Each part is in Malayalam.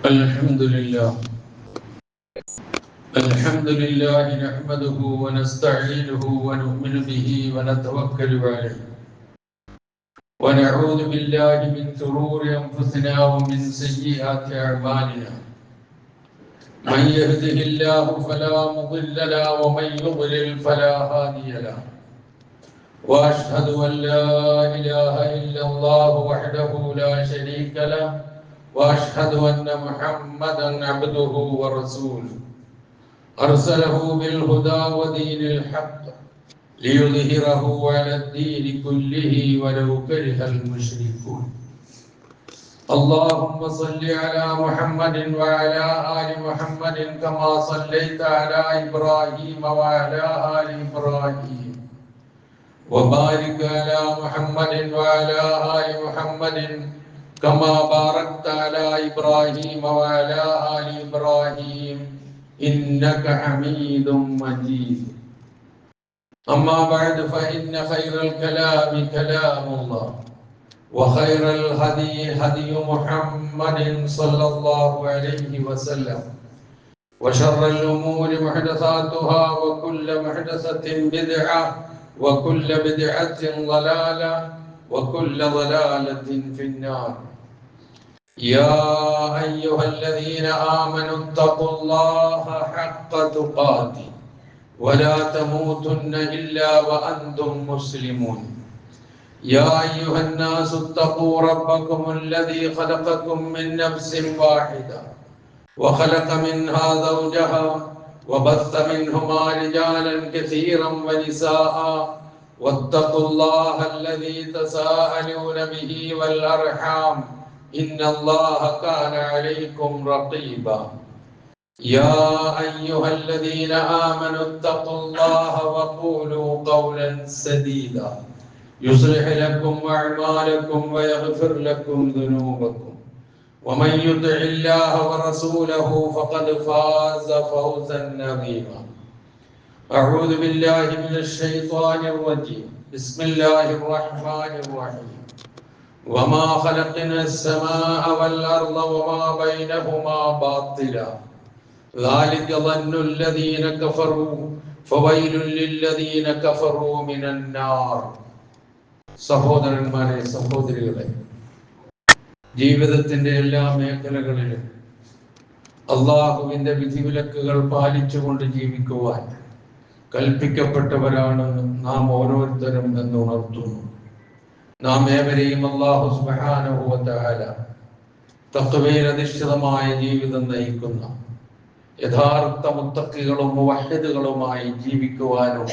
الحمد لله نحمده ونستعينه ونؤمن به ونتوكل عليه ونعوذ بالله من شرور أنفسنا ومن سيئات أعمالنا من يهده الله فلا مضل له ومن يضلل فلا هادي له وأشهد أن لا إله إلا الله وحده لا شريك له وأشهد أن محمدًا عبده ورسوله أرسله بالهدى ودين الحق ليظهره على الدين كله ولو كره المشركون اللهم صل على محمد وعلى آل محمد كما صليت على إبراهيم وعلى آل إبراهيم وبارك على محمد وعلى آل محمد كما باركت على إبراهيم وعلى آل إبراهيم إنك حميد مجيد أما بعد فإن خير الكلام كلام الله وخير الهدي هدي محمد صلى الله عليه وسلم وشر الأمور محدثاتها وكل محدثة بدعة وكل بدعة ضلالة وكل ضلالة في النار يا أيها الذين آمنوا اتقوا الله حق تقاته ولا تموتن إلا وأنتم مسلمون يا أيها الناس اتقوا ربكم الذي خلقكم من نفس واحدة وخلق منها زوجها وبث منهما رجالا كثيرا ونساء واتقوا الله الذي تساءلون به والأرحام إن الله كان عليكم رقيبا يا أيها الذين آمنوا اتقوا الله وقولوا قولا سديدا يصلح لكم أعمالكم ويغفر لكم ذنوبكم ومن يطع الله ورسوله فقد فاز فوزا عظيما أعوذ بالله من الشيطان الرجيم بسم الله الرحمن الرحيم وما خلقنا السماء والأرض وما بينهما باطلا ذلك ظن الذين كفروا فويل للذين كفروا من النار സഹോദരന്മാരെ സഹോദരികളെ ജീവിതത്തിന്റെ എല്ലാ മേഖലകളിലും അള്ളാഹുവിന്റെ വിധിവിലക്കുകൾ പാലിച്ചുകൊണ്ട് ജീവിക്കുവാൻ കൽപ്പിക്കപ്പെട്ടവരാണ് നാം ഓരോരുത്തരും എന്ന് ഉണർത്തുന്നു. നാം ഏവരെയും അല്ലാഹു സുബ്ഹാനഹു വ തആല തഖ്വയിൽ അധിഷ്ഠിതമായ ജീവിതം നയിക്കുന്ന യഥാർത്ഥ മുത്തഖികളും മുവഹ്ഹിദുകളുമായി ജീവിക്കുവാനും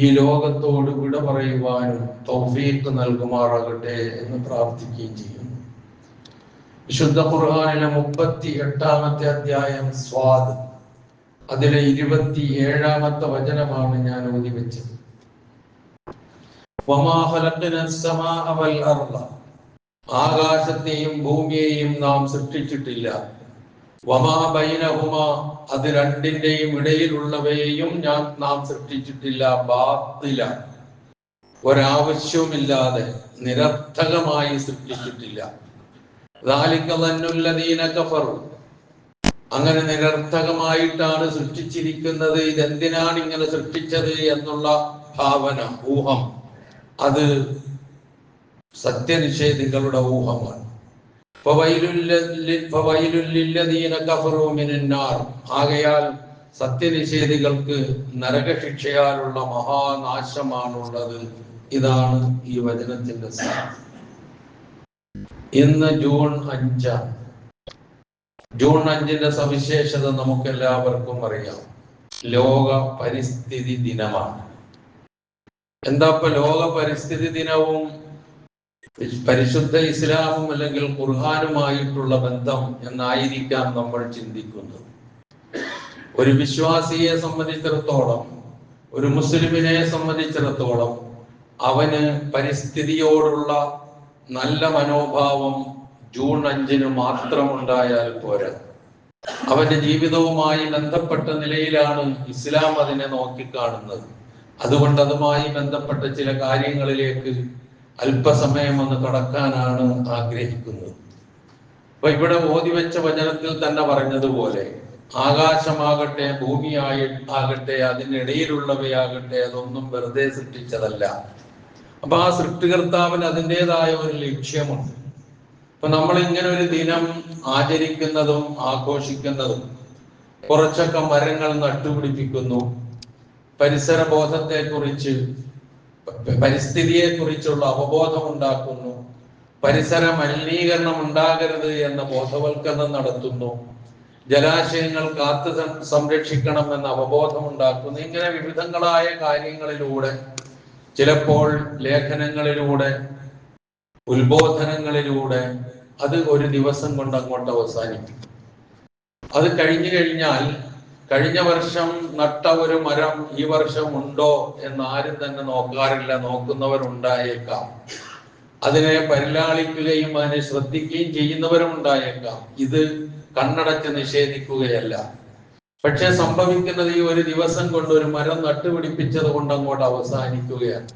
ഈ ലോകത്തോട് വിട പറയുവാനും തൗഫീഖ് നൽകുമാറാകട്ടെ എന്ന് പ്രാർത്ഥിക്കുകയും ചെയ്യുന്നു. വിശുദ്ധ ഖുർആനിലെ 38-ാമത്തെ അധ്യായം സ്വാദ്, അതിലെ 27-ാമത്തെ വചനമാണ് ഞാൻ ഓതി വെച്ചത്. വമാ ഖലഖ്നസ് സമാഅ വൽ അർള, ആകാശത്തെയും ഭൂമിയെയും നാം സൃഷ്ടിച്ചിട്ടില്ല. വമാ ബൈനഹുമാ, അത് രണ്ടിന്റെയും ഇടയിലുള്ളവയെയും നാം സൃഷ്ടിച്ചിട്ടില്ല. ബാത്തില, ഒരാവശ്യവുമില്ലാതെ നിരർത്ഥകമായി സൃഷ്ടിച്ചിട്ടില്ല. ദാലിക ദന്നുല്ലദീന കഫറു, അങ്ങനെ നിരർത്ഥകമായിട്ടാണ് സൃഷ്ടിച്ചിരിക്കുന്നത്. ഇതെന്തിനാണ് ഇങ്ങനെ സൃഷ്ടിച്ചത് എന്നുള്ള ഭാവന, ഊഹം, അത് സത്യനിഷേധികളുടെ ഊഹമാണ്. ആകയാൽ സത്യനിഷേധികൾക്ക് നരകശിക്ഷയാലുള്ള മഹാനാശമാണുള്ളത്. ഇതാണ് ഈ വചനത്തിന്റെ സാരം. ഇന്ന് ജൂൺ 5. ജൂൺ 5-ന്റെ സവിശേഷത നമുക്ക് എല്ലാവർക്കും അറിയാം. ലോക പരിസ്ഥിതി ദിനമാണ്. എന്താ ഇപ്പൊ ലോക പരിസ്ഥിതി ദിനവും പരിശുദ്ധ ഇസ്ലാമും അല്ലെങ്കിൽ ഖുർആനുമായിട്ടുള്ള ബന്ധം എന്നായിരിക്കാം നമ്മൾ ചിന്തിക്കുന്നത്. ഒരു വിശ്വാസിയെ സംബന്ധിച്ചിടത്തോളം, ഒരു മുസ്ലിമിനെ സംബന്ധിച്ചിടത്തോളം അവന് പരിസ്ഥിതിയോടുള്ള നല്ല മനോഭാവം ജൂൺ 5-ന് മാത്രം ഉണ്ടായാൽ പോരാ. അവന്റെ ജീവിതവുമായി ബന്ധപ്പെട്ട നിലയിലാണ് ഇസ്ലാം അതിനെ നോക്കിക്കാണുന്നത്. അതുകൊണ്ട് അതുമായി ബന്ധപ്പെട്ട ചില കാര്യങ്ങളിലേക്ക് അല്പസമയം ഒന്ന് കടക്കാനാണ് ആഗ്രഹിക്കുന്നത്. അപ്പൊ ഇവിടെ ഓതി വെച്ച വചനത്തിൽ തന്നെ പറഞ്ഞതുപോലെ ആകാശമാകട്ടെ ആകട്ടെ അതിനിടയിലുള്ളവയാകട്ടെ അതൊന്നും വെറുതെ സൃഷ്ടിച്ചതല്ല. അപ്പൊ ആ സൃഷ്ടികർത്താവിന് അതിൻ്റെതായ ഒരു ലക്ഷ്യമുണ്ട്. അപ്പൊ നമ്മൾ ഇങ്ങനെ ഒരു ദിനം ആചരിക്കുന്നതും ആഘോഷിക്കുന്നതും കുറച്ചൊക്കെ മരങ്ങൾ നട്ടുപിടിപ്പിക്കുന്നു, പരിസര ബോധത്തെക്കുറിച്ച് പരിസ്ഥിതിയെ കുറിച്ചുള്ള അവബോധം ഉണ്ടാക്കുന്നു, പരിസര മലിനീകരണം ഉണ്ടാകരുത് എന്ന ബോധവൽക്കരണം നടത്തുന്നു, ജലാശയങ്ങൾ കാത്തു സംരക്ഷിക്കണം എന്ന അവബോധം ഉണ്ടാക്കുന്നു. ഇങ്ങനെ വിവിധങ്ങളായ കാര്യങ്ങളിലൂടെ, ചിലപ്പോൾ ലേഖനങ്ങളിലൂടെ, ഉത്ബോധനങ്ങളിലൂടെ അത് ഒരു ദിവസം കൊണ്ട് അങ്ങോട്ട് അവസാനിക്കും. അത് കഴിഞ്ഞു കഴിഞ്ഞാൽ കഴിഞ്ഞ വർഷം നട്ട ഒരു മരം ഈ വർഷം ഉണ്ടോ എന്ന് ആരും തന്നെ നോക്കാറില്ല. നോക്കുന്നവരുണ്ടായേക്കാം, അതിനെ പരിലാളിക്കുകയും അതിനെ ശ്രദ്ധിക്കുകയും ചെയ്യുന്നവരും ഉണ്ടായേക്കാം. ഇത് കണ്ണടച്ച് നിഷേധിക്കുകയല്ല. പക്ഷെ സംഭവിക്കുന്നത് ഈ ഒരു ദിവസം കൊണ്ട് ഒരു മരം നട്ടുപിടിപ്പിച്ചത് കൊണ്ട് അങ്ങോട്ട് അവസാനിക്കുകയാണ്.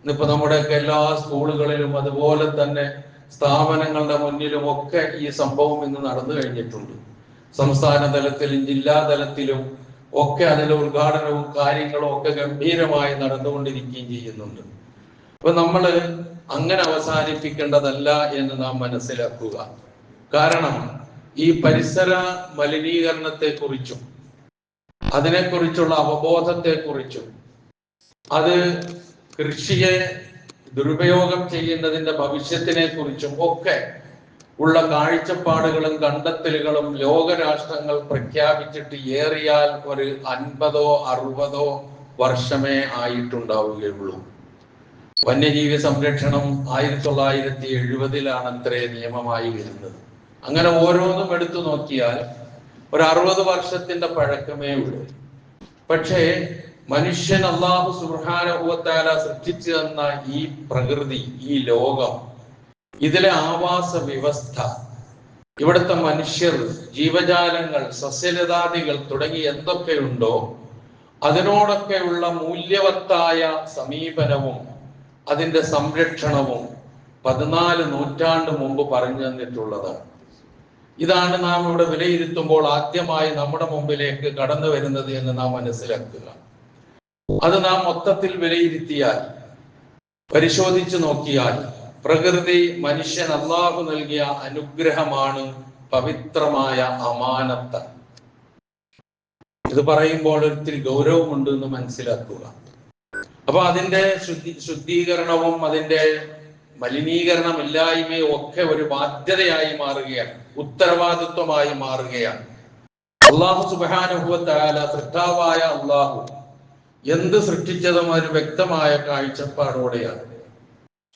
ഇന്നിപ്പോ നമ്മുടെയൊക്കെ എല്ലാ സ്കൂളുകളിലും അതുപോലെ തന്നെ സ്ഥാപനങ്ങളുടെ മുന്നിലും ഒക്കെ ഈ സംഭവം ഇന്ന് നടന്നു കഴിഞ്ഞിട്ടുണ്ട്. സംസ്ഥാന തലത്തിലും ജില്ലാ തലത്തിലും ഒക്കെ അതിന്റെ ഉദ്ഘാടനവും കാര്യങ്ങളും ഒക്കെ ഗംഭീരമായി നടന്നുകൊണ്ടിരിക്കുകയും ചെയ്യുന്നുണ്ട്. അപ്പൊ നമ്മൾ അങ്ങനെ അവസാനിപ്പിക്കേണ്ടതല്ല എന്ന് നാം മനസ്സിലാക്കുക. കാരണം ഈ പരിസര മലിനീകരണത്തെക്കുറിച്ചും അതിനെക്കുറിച്ചുള്ള അവബോധത്തെക്കുറിച്ചും അത് കൃഷിയെ ദുരുപയോഗം ചെയ്യുന്നതിന്റെ ഭവിഷ്യത്തിനെ കുറിച്ചും ഒക്കെ ഉള്ള കാഴ്ചപ്പാടുകളും കണ്ടെത്തലുകളും ലോകരാഷ്ട്രങ്ങൾ പ്രഖ്യാപിച്ചിട്ട് ഏറിയാൽ ഒരു 50 or 60 വർഷമേ ആയിട്ടുണ്ടാവുകയുള്ളൂ. വന്യജീവി സംരക്ഷണം 1970-ലാണ് അത്രേ നിയമമായി വരുന്നത്. അങ്ങനെ ഓരോന്നും എടുത്തു നോക്കിയാൽ ഒരു 60 വർഷത്തിന്റെ പഴക്കമേ ഉള്ളൂ. പക്ഷേ മനുഷ്യൻ അല്ലാഹു സുബ്ഹാനഹു വ തആല സൃഷ്ടിച്ചു തന്ന ഈ പ്രകൃതി, ഈ ലോകം, ഇതിലെ ആവാസ വ്യവസ്ഥ, ഇവിടുത്തെ മനുഷ്യർ, ജീവജാലങ്ങൾ, സസ്യലതാദികൾ തുടങ്ങി എന്തൊക്കെയുണ്ടോ അതിനോടൊക്കെയുള്ള മൂല്യവത്തായ സമീപനവും അതിന്റെ സംരക്ഷണവും 14 നൂറ്റാണ്ട് മുമ്പ് പറഞ്ഞു തന്നിട്ടുള്ളതാണ്. ഇതാണ് നാം ഇവിടെ വിലയിരുത്തുമ്പോൾ ആദ്യമായി നമ്മുടെ മുമ്പിലേക്ക് കടന്നു വരുന്നത് എന്ന് നാം മനസ്സിലാക്കുക. അത് നാം മൊത്തത്തിൽ വിലയിരുത്തിയാൽ, പരിശോധിച്ചു നോക്കിയാൽ, പ്രകൃതി മനുഷ്യൻ അല്ലാഹു നൽകിയ അനുഗ്രഹമാണ്, പവിത്രമായ അമാനത്ത്. ഇത് പറയുമ്പോൾ ഒത്തിരി ഗൗരവമുണ്ട് എന്ന് മനസ്സിലാക്കുക. അപ്പൊ അതിന്റെ ശുദ്ധീകരണവും അതിന്റെ മലിനീകരണമില്ലായ്മയും ഒക്കെ ഒരു ബാധ്യതയായി മാറുകയാണ്, ഉത്തരവാദിത്വമായി മാറുകയാണ്. അല്ലാഹു സുബ്ഹാനഹു വ തആല, സൃഷ്ടാവായ അല്ലാഹു എന്ത് സൃഷ്ടിച്ചതും ഒരു വ്യക്തമായ കാഴ്ചപ്പാടോടെയാണ്.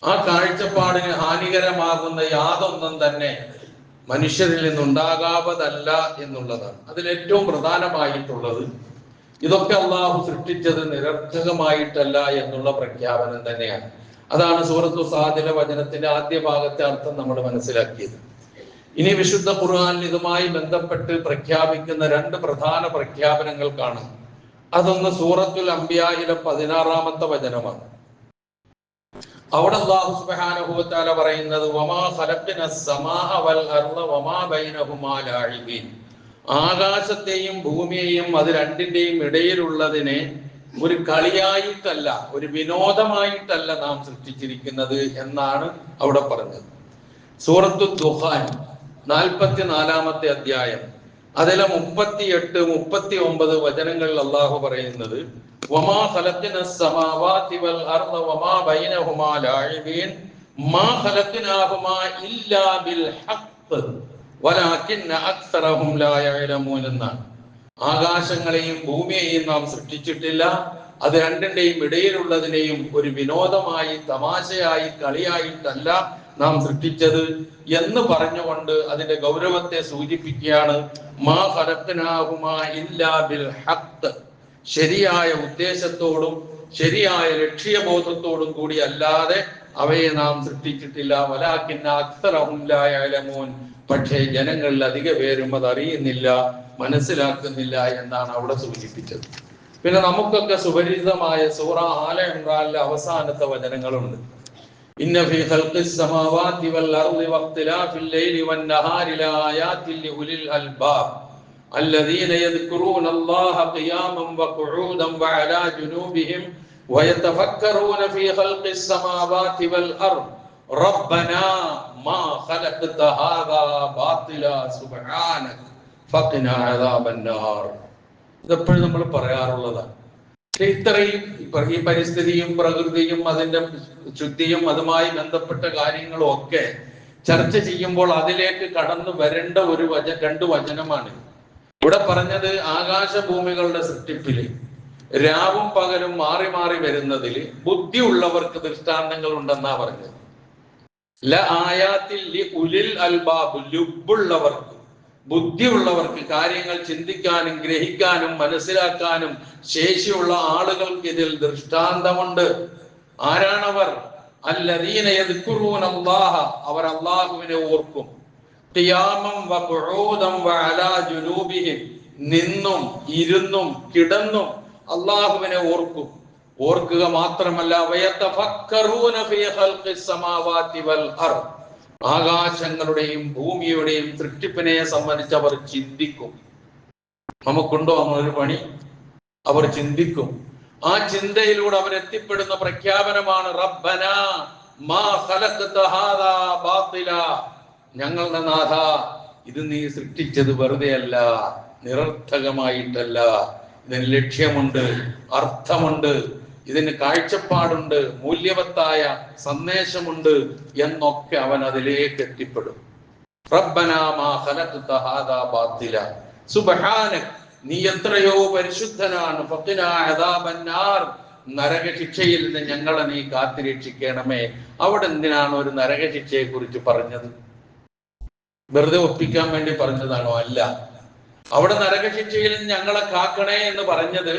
ആ കാഴ്ചപ്പാടിന് ഹാനികരമാകുന്ന യാതൊന്നും തന്നെ മനുഷ്യരിൽ നിന്നുണ്ടാകാവതല്ല എന്നുള്ളതാണ്. അതിലേറ്റവും പ്രധാനമായിട്ടുള്ളത് ഇതൊക്കെ അല്ലാഹു സൃഷ്ടിച്ചത് നിരർത്ഥകമായിട്ടല്ല എന്നുള്ള പ്രഖ്യാപനം തന്നെയാണ്. അതാണ് സൂറത്തു സാദിലെ വചനത്തിന്റെ ആദ്യ ഭാഗത്തെ അർത്ഥം നമ്മൾ മനസ്സിലാക്കിയത്. ഇനി വിശുദ്ധ ഖുർആനിൽ ഇതുമായി ബന്ധപ്പെട്ട് പ്രഖ്യാപിക്കുന്ന 2 പ്രധാന പ്രഖ്യാപനങ്ങൾ കാണാം. അതൊന്ന് സൂറത്തുൽ അംബിയായിലെ 16-ാമത്തെ വചനമാണ്. അവിടെ അല്ലാഹു സുബ്ഹാനഹു വ തആല പറയുന്നത് വമാ ഖലഖ്നസ് സമാഅ വൽ അർള വമാ ബൈനഹുമാ ലാഇബീൻ. ആകാശത്തെയും ഭൂമിയെയും അത് രണ്ടിന്റെയും ഇടയിലുള്ളതിനെ ഒരു കളിയായിട്ടല്ല, ഒരു വിനോദമായിട്ടല്ല നാം സൃഷ്ടിച്ചിരിക്കുന്നത് എന്നാണ് അവിടെ പറഞ്ഞത്. സൂറത്തു ദുഖാൻ 44-ാമത്തെ അധ്യായം അതിലെ 38, 39 വചനങ്ങളിൽ അല്ലാഹു പറയുന്നത് വമാ ഖലഖ്നസ് സമാവാതി വൽ അർള വമാ ബൈനഹുമാ ലാഇബീൻ മാ ഖലഖ്നാഹുമാ ഇല്ലാ ബിൽ ഹഖ് വലാകിന്ന അക്സറഹും ലാ യഅലമൂൻ എന്നാണ്. ആകാശങ്ങളെയും ഭൂമിയെയും നാം സൃഷ്ടിച്ചിട്ടില്ല, അത് രണ്ടിന്റെയും ഇടയിലുള്ളതിനെയും ഒരു വിനോദമായി, തമാശയായി, കളിയായിട്ടല്ല നാം സൃഷ്ടിച്ചത് എന്ന് പറഞ്ഞുകൊണ്ട് അതിന്റെ ഗൗരവത്തെ സൂചിപ്പിക്കുകയാണ്. മാ ഖലഖ്നാഹുമാ ഇല്ലാ ബിൽ ഹഖ്, ശരിയായ ഉദ്ദേശത്തോടും ശരിയായ ലക്ഷ്യബോധത്തോടും കൂടി അല്ലാതെ അവയെ നാം സൃഷ്ടിച്ചിട്ടില്ല. വലാകിന്ന അക്സറഹും ലാ യഅലമൂൻ, പക്ഷേ ജനങ്ങളിൽ അധിക പേരും അത് അറിയുന്നില്ല, മനസ്സിലാക്കുന്നില്ല എന്നാണ് അവിടെ സൂചിപ്പിച്ചത്. പിന്നെ നമുക്കൊക്കെ സുപരിചിതമായ സൂറ ആല ഇംറാനിലെ അവസാനത്തെ വചനങ്ങളുണ്ട്. ഇന്ന ഫീ ഖൽഖിസ് സമാവാതി വൽ അർളി വഖ്തിലാഫിൽ ലൈലി വൻ നഹാരി ലആയാതിൻ ലിഉലിൽ അൽബാബ് الذين يذكرون الله قياما وقعودا وعلى جنوبهم ويتفكرون في خلق السماوات والأرض ربنا ما خلقت هذا باطلا سبحانك فقنا عذاب النار. ഇതെപ്പോഴും നമ്മൾ പറയാറുള്ളതാണ്. ഇത്രയും ഈ പരിസ്ഥിതിയും പ്രകൃതിയും അതിന്റെ ശുദ്ധിയും അതുമായി ബന്ധപ്പെട്ട കാര്യങ്ങളും ഒക്കെ ചർച്ച ചെയ്യുമ്പോൾ അതിലേക്ക് കടന്നു വരേണ്ട രണ്ട് വചനമാണ് ഇവിടെ പറഞ്ഞത്. ആകാശഭൂമികളുടെ സൃഷ്ടിപ്പില് രാവും പകലും മാറി മാറി വരുന്നതിൽ ബുദ്ധിയുള്ളവർക്ക് ദൃഷ്ടാന്തങ്ങൾ ഉണ്ടെന്നാ പറഞ്ഞത്. ആയാത്തിൽ ഉലിൽ അൽബാബ്, ലുബുള്ളവർക്ക്, ബുദ്ധിയുള്ളവർക്ക്, കാര്യങ്ങൾ ചിന്തിക്കാനും ഗ്രഹിക്കാനും മനസ്സിലാക്കാനും ശേഷിയുള്ള ആളുകൾക്ക് ഇതിൽ ദൃഷ്ടാന്തമുണ്ട്. ആരാണവർ? അല്ലദീന യദ്കുറൂന അല്ലാഹ, അവർ അല്ലാഹുവിനെ ഓർക്കും. ഖിയാമം വഖുഊദൻ വഅലാ ജുനൂബിഹിം, നിന്നും ഇരുന്നും കിടന്നും അല്ലാഹുവിനെ ഓർക്കും. ഓർക്കുക മാത്രമല്ല, വയതഫക്കറൂന ഫീ ഖൽഖിസ് സമാവാതി വൽ അർദ്, ആകാശങ്ങളുടെയും ഭൂമിയുടെയും സൃഷ്ടിപ്പിനെ സംബന്ധിച്ച് അവർ ചിന്തിക്കും. നമുക്കുണ്ടോ അങ്ങനൊരു പണി? അവർ ചിന്തിക്കും. ആ ചിന്തയിലൂടെ അവർ എത്തിപ്പെടുന്ന പ്രഖ്യാപനമാണ് റബ്ബനാ മാ ഖലഖത ഹാദാ ബാത്തില, ഞങ്ങളുടെ നാഥ, ഇത് നീ സൃഷ്ടിച്ചത് വെറുതെയല്ല, നിരർത്ഥകമായിട്ടല്ല. ഇതിന് ലക്ഷ്യമുണ്ട്, അർത്ഥമുണ്ട്, ഇതിന് കാഴ്ചപ്പാടുണ്ട്, മൂല്യവത്തായ സന്ദേശമുണ്ട് എന്നൊക്കെ അവൻ അതിലേക്ക് എത്തിപ്പെടും. റബ്ബനാ മാ ഖലഖത ഹാദാ ബാത്തില സുബ്ഹാനക, നീ എത്രയോ പരിശുദ്ധനാണ്. ഫഖിനാ അദാബന്നാർ, നരകശിക്ഷയിൽ നിന്ന് ഞങ്ങളെ നീ കാത്തുരക്ഷിക്കണമേ. അവിടെ എന്തിനാണ് ഒരു നരകശിക്ഷയെ കുറിച്ച് പറഞ്ഞത്? വെറുതെ ഒപ്പിക്കാൻ വേണ്ടി പറഞ്ഞതാണോ? അല്ല. അവിടെ നരകശിക്ഷയിൽ നിന്ന് ഞങ്ങളെ കാക്കണേ എന്ന് പറഞ്ഞത്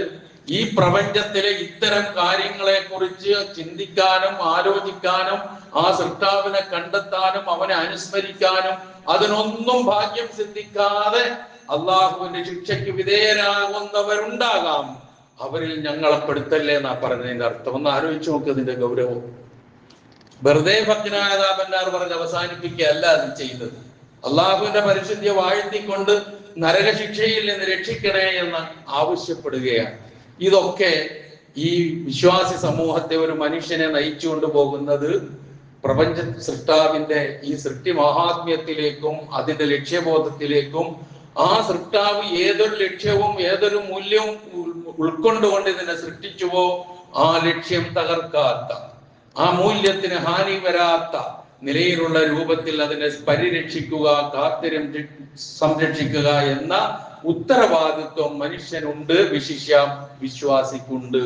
ഈ പ്രപഞ്ചത്തിലെ ഇത്തരം കാര്യങ്ങളെ കുറിച്ച് ചിന്തിക്കാനും ആലോചിക്കാനും ആ സൃഷ്ടാവിനെ കണ്ടെത്താനും അവനെ അനുസ്മരിക്കാനും അതിനൊന്നും ഭാഗ്യം സിദ്ധിക്കാതെ അള്ളാഹുവിന്റെ ശിക്ഷയ്ക്ക് വിധേയരാകുന്നവരുണ്ടാകാം, അവരിൽ ഞങ്ങളെ പെടുത്തല്ലേ എന്നാ പറഞ്ഞതിന്റെ അർത്ഥം. ഒന്ന് ആലോചിച്ച് നോക്ക് അതിന്റെ ഗൗരവം. വെറുതെ ഫഖിനായതാബന്നാർ പറഞ്ഞ് അവസാനിപ്പിക്കുകയല്ല അത് ചെയ്തത്. അള്ളാഹുവിന്റെ പരിശുദ്ധിയെ വാഴ്ത്തിക്കൊണ്ട് നരകശിക്ഷയിൽ നിന്ന് രക്ഷിക്കണേ എന്ന് ആവശ്യപ്പെടുകയാണ്. ഇതൊക്കെ ഈ വിശ്വാസി സമൂഹത്തെ, ഒരു മനുഷ്യനെ നയിച്ചുകൊണ്ട് പോകുന്നത് പ്രപഞ്ച സൃഷ്ടാവിന്റെ ഈ സൃഷ്ടി മഹാത്മ്യത്തിലേക്കും അതിന്റെ ലക്ഷ്യബോധത്തിലേക്കും, ആ സൃഷ്ടാവ് ഏതൊരു ലക്ഷ്യവും ഏതൊരു മൂല്യവും ഉൾക്കൊണ്ടുകൊണ്ട് ഇതിനെ സൃഷ്ടിച്ചുവോ ആ ലക്ഷ്യം തകർക്കാത്ത, ആ മൂല്യത്തിന് ഹാനി വരാത്ത നിലയിലുള്ള രൂപത്തിൽ അതിനെ പരിരക്ഷിക്കുക, സംരക്ഷിക്കുക എന്ന ഉത്തരവാദിത്വം മനുഷ്യനുണ്ട്, വിശിഷ്യ വിശ്വാസിക്കുണ്ട്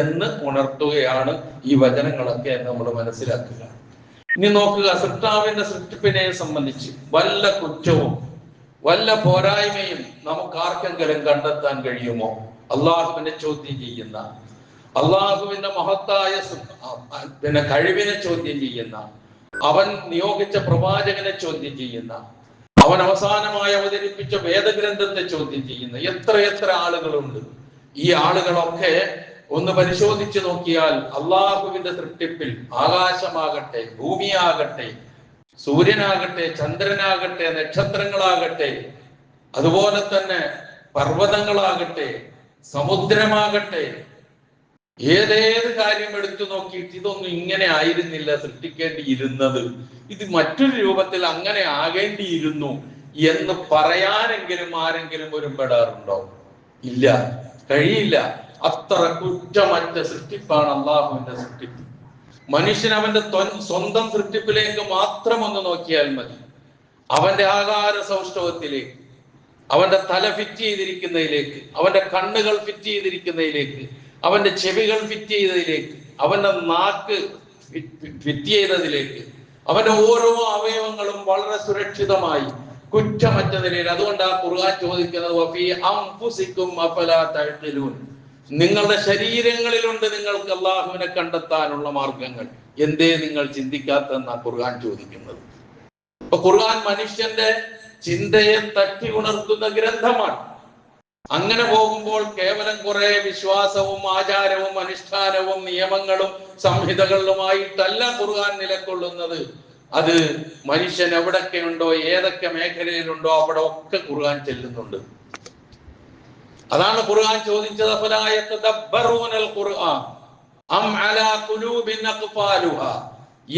എന്ന് ഉണർത്തുകയാണ് ഈ വചനങ്ങളൊക്കെ നമ്മൾ മനസ്സിലാക്കുക. ഇനി നോക്കുക, സൃഷ്ടാവിന്റെ സൃഷ്ടിപ്പിനെ സംബന്ധിച്ച് വല്ല കുറ്റവും വല്ല പോരായ്മയും നമുക്ക് ആർക്കെങ്കിലും കണ്ടെത്താൻ കഴിയുമോ? അള്ളാഹുവിനെ ചോദ്യം ചെയ്യുന്ന, അള്ളാഹുവിന്റെ മഹത്തായ കഴിവിനെ ചോദ്യം ചെയ്യുന്ന, അവൻ നിയോഗിച്ച പ്രവാചകനെ ചോദ്യം ചെയ്യുന്ന, അവൻ അവസാനമായി അവതരിപ്പിച്ച വേദഗ്രന്ഥത്തെ ചോദ്യം ചെയ്യുന്ന എത്ര ആളുകളുണ്ട്. ഈ ആളുകളൊക്കെ ഒന്ന് പരിശോധിച്ചു നോക്കിയാൽ അള്ളാഹുവിന്റെ സൃഷ്ടിപ്പിൽ ആകാശമാകട്ടെ, ഭൂമിയാകട്ടെ, സൂര്യനാകട്ടെ, ചന്ദ്രനാകട്ടെ, നക്ഷത്രങ്ങളാകട്ടെ, അതുപോലെ തന്നെ പർവ്വതങ്ങളാകട്ടെ, സമുദ്രമാകട്ടെ, ഏതേത് കാര്യം എടുത്തു നോക്കിയിട്ട് ഇതൊന്നും ഇങ്ങനെ ആയിരുന്നില്ല സൃഷ്ടിക്കേണ്ടിയിരുന്നത്, ഇത് മറ്റൊരു രൂപത്തിൽ അങ്ങനെ ആകേണ്ടിയിരുന്നു എന്ന് പറയാനെങ്കിലും ആരെങ്കിലും ഒരുപെടാറുണ്ടോ? ഇല്ല, കഴിയില്ല. അത്ര കുറ്റമറ്റ സൃഷ്ടിപ്പാണ് അള്ളാഹുവിന്റെ സൃഷ്ടിപ്പ്. മനുഷ്യൻ അവന്റെ സ്വന്തം സൃഷ്ടിപ്പിലേക്ക് മാത്രം ഒന്ന് നോക്കിയാൽ മതി. അവന്റെ ആകാര സൗഷ്ഠവത്തിലേക്ക്, അവന്റെ തല ഫിറ്റ് ചെയ്തിരിക്കുന്നതിലേക്ക്, അവന്റെ കണ്ണുകൾ ഫിറ്റ് ചെയ്തിരിക്കുന്നതിലേക്ക്, അവന്റെ ചെവികൾ ഫിറ്റ് ചെയ്തതിലേക്ക്, അവന്റെ നാക്ക് ഫിറ്റ് ചെയ്തതിലേക്ക്, അവന്റെ ഓരോ അവയവങ്ങളും വളരെ സുരക്ഷിതമായി കുറ്റമറ്റ നിലയിൽ. അതുകൊണ്ട് ആ ഖുർആൻ ചോദിക്കുന്നത് വഫീ അൻഫുസികും അഫലാ തഅഖിലൂൻ, നിങ്ങളുടെ ശരീരങ്ങളിലുണ്ട് നിങ്ങൾക്ക് അള്ളാഹുവിനെ കണ്ടെത്താനുള്ള മാർഗങ്ങൾ, എന്തേ നിങ്ങൾ ചിന്തിക്കാത്തെന്നാ ഖുർആൻ ചോദിക്കുന്നത്. അപ്പൊ ഖുർആൻ മനുഷ്യന്റെ ചിന്തയെ തട്ടി ഉണർത്തുന്ന ഗ്രന്ഥമാണ്. അങ്ങനെ പോകുമ്പോൾ കേവലം കുറെ വിശ്വാസവും ആചാരവും അനുഷ്ഠാനവും നിയമങ്ങളും സംഹിതകളുമായിട്ടല്ല ഖുർആൻ നിലകൊള്ളുന്നത്. അത് മനുഷ്യൻ എവിടൊക്കെ ഉണ്ടോ, ഏതൊക്കെ മേഖലയിലുണ്ടോ അവിടെ ഒക്കെ ഖുർആൻ ചെല്ലുന്നുണ്ട്. അതാണ് ഖുർആൻ ചോദിച്ചത്,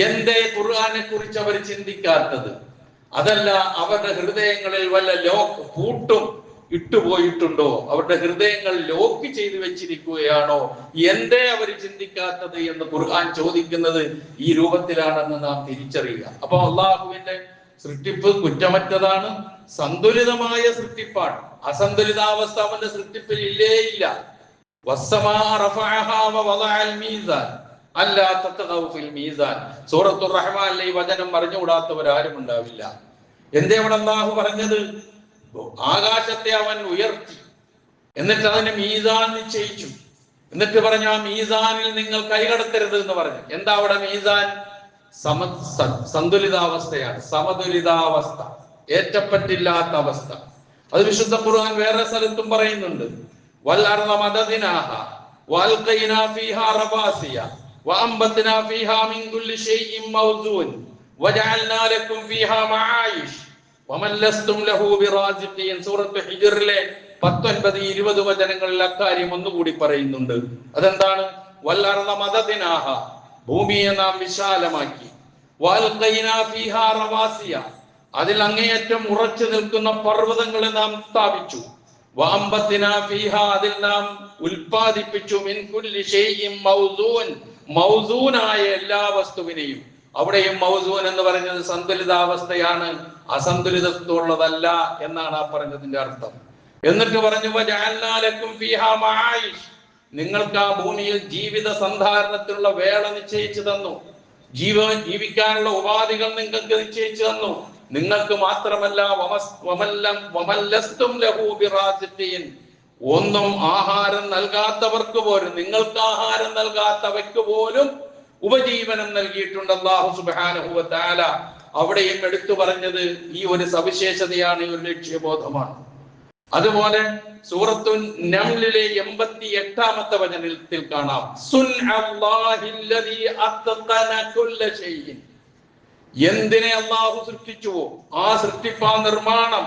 എന്തേ ഖുർആനെ കുറിച്ച് അവർ ചിന്തിക്കാത്തത്? അതല്ല, അവരുടെ ഹൃദയങ്ങളിൽ വല്ല പൂട്ടും ഇട്ടുപോയിട്ടുണ്ടോ? അവരുടെ ഹൃദയങ്ങൾ ലോക്ക് ചെയ്തു വെച്ചിരിക്കുകയാണോ? എന്തേ അവർ ചിന്തിക്കാത്തത് എന്ന് ഖുർആൻ ചോദിക്കുന്നത് ഈ രൂപത്തിലാണെന്ന് നാം തിരിച്ചറിയുക. അപ്പൊ അള്ളാഹുവിന്റെ സൃഷ്ടിപ്പ് കുറ്റമറ്റതാണ്, സന്തുലിതമായ സൃഷ്ടിപ്പാണ്. അസന്തുലിതാവസ്ഥ അവന്റെ സൃഷ്ടിപ്പിൽ ഇല്ലേ ഇല്ല. സൂറത്തുർ റഹ്മാനിലെ ഈ വചനം അറിഞ്ഞുകൂടാത്തവരാരും ഉണ്ടാവില്ല. എന്തേ അവിടെ അല്ലാഹു പറഞ്ഞത്? ആകാശത്തെ അവൻ ഉയർത്തി, എന്നിട്ട് അതിന് മീസാൻ നിശ്ചയിച്ചു. എന്നിട്ട് പറഞ്ഞു, ആ മീസാനിൽ നിങ്ങൾ കൈകടത്തരുത് എന്ന് പറഞ്ഞു. എന്താ അവിടെ മീസാൻ? സന്തുലിതാവസ്ഥയാണ്, സമതുലിതാവസ്ഥ, ഏറ്റപ്പറ്റില്ലാത്ത അവസ്ഥ. അത് വിശുദ്ധ ഖുർആൻ വേറെ സ്ഥലത്തും പറയുന്നുണ്ട്. വൽഅർള മദദിനാഹ വൽഖൈനാ ഫീഹാ റവാസിയ വഅംബത്നാ ഫീഹാ മിൻ കുല്ലി ഷൈഇൻ മൗസൂൻ വജഅൽനാ ലക്കും ഫീഹാ മആയിഷ് വമൻ ലസ്തും ലഹു ബിറാസിഖീൻ. സൂറത്ത് ഹിജ്റിലെ 19-20 വചനങ്ങളിൽ അക്കാര്യം ഒന്നുകൂടി പറയുന്നുണ്ട്. അതെന്താണ്? വൽഅർള മദദിനാഹ, ഭൂമിയെ നാം വിശാലമാക്കി. വൽഖൈനാ ഫീഹാ റവാസിയ, അതിൽ അങ്ങേയറ്റം ഉറച്ചു നിൽക്കുന്ന പർവ്വതങ്ങളെ നാം സ്ഥാപിച്ചു. വഅംബത്നാ ഫീഹാ, അതിൽ നാം ഉൽപ്പാദിപ്പിച്ചു. മിൻ കുല്ലി ഷൈഇൻ മൗസൂൻ, മൗസൂനായ എല്ലാ വസ്തുവിനെയും. അവിടെയും മൗസൂൻ എന്ന് പറഞ്ഞത് സന്തുലിതാവസ്ഥയാണ്, അസന്തുലിതത്വമുള്ളതല്ല എന്നാണ് ആ പറഞ്ഞതിന്റെ അർത്ഥം. എന്നിട്ട് പറഞ്ഞു, വജഅൽനാ ലക്കും ഫീഹാ മആയിഷ്, നിങ്ങൾക്ക് ആ ഭൂമിയിൽ ജീവിത സന്ധാരണത്തിനുള്ള വേള നിശ്ചയിച്ചു തന്നു. ജീവിക്കാനുള്ള ഉപാധികൾ നിങ്ങൾക്ക് നിശ്ചയിച്ചു തന്നു. നിങ്ങൾക്ക് മാത്രമല്ല, ഒന്നും ആഹാരം നൽകാത്തവർക്ക് പോലും, നിങ്ങൾക്ക് ആഹാരം നൽകാത്തവയ്ക്ക് പോലും ഉപജീവനം നൽകിയിട്ടുണ്ട് അല്ലാഹു സുബ്ഹാനഹു വ തആല. അവിടെയും എടുത്തു പറഞ്ഞത് ഈ ഒരു സവിശേഷതയാണ്, ഈ ഒരു ലക്ഷ്യബോധമാണ്. അതുപോലെ സൂറത്തു നംലിലെ 88-ാമത്തെ വചനത്തിൽ കാണാം, സുൻഅല്ലാഹില്ലദീ അത്ഖന കുല്ല ഷൈഇൻ. എന്തിനെ അല്ലാഹു സൃഷ്ടിച്ചുവോ ആ സൃഷ്ടിപ്പ്, ആ നിർമ്മാണം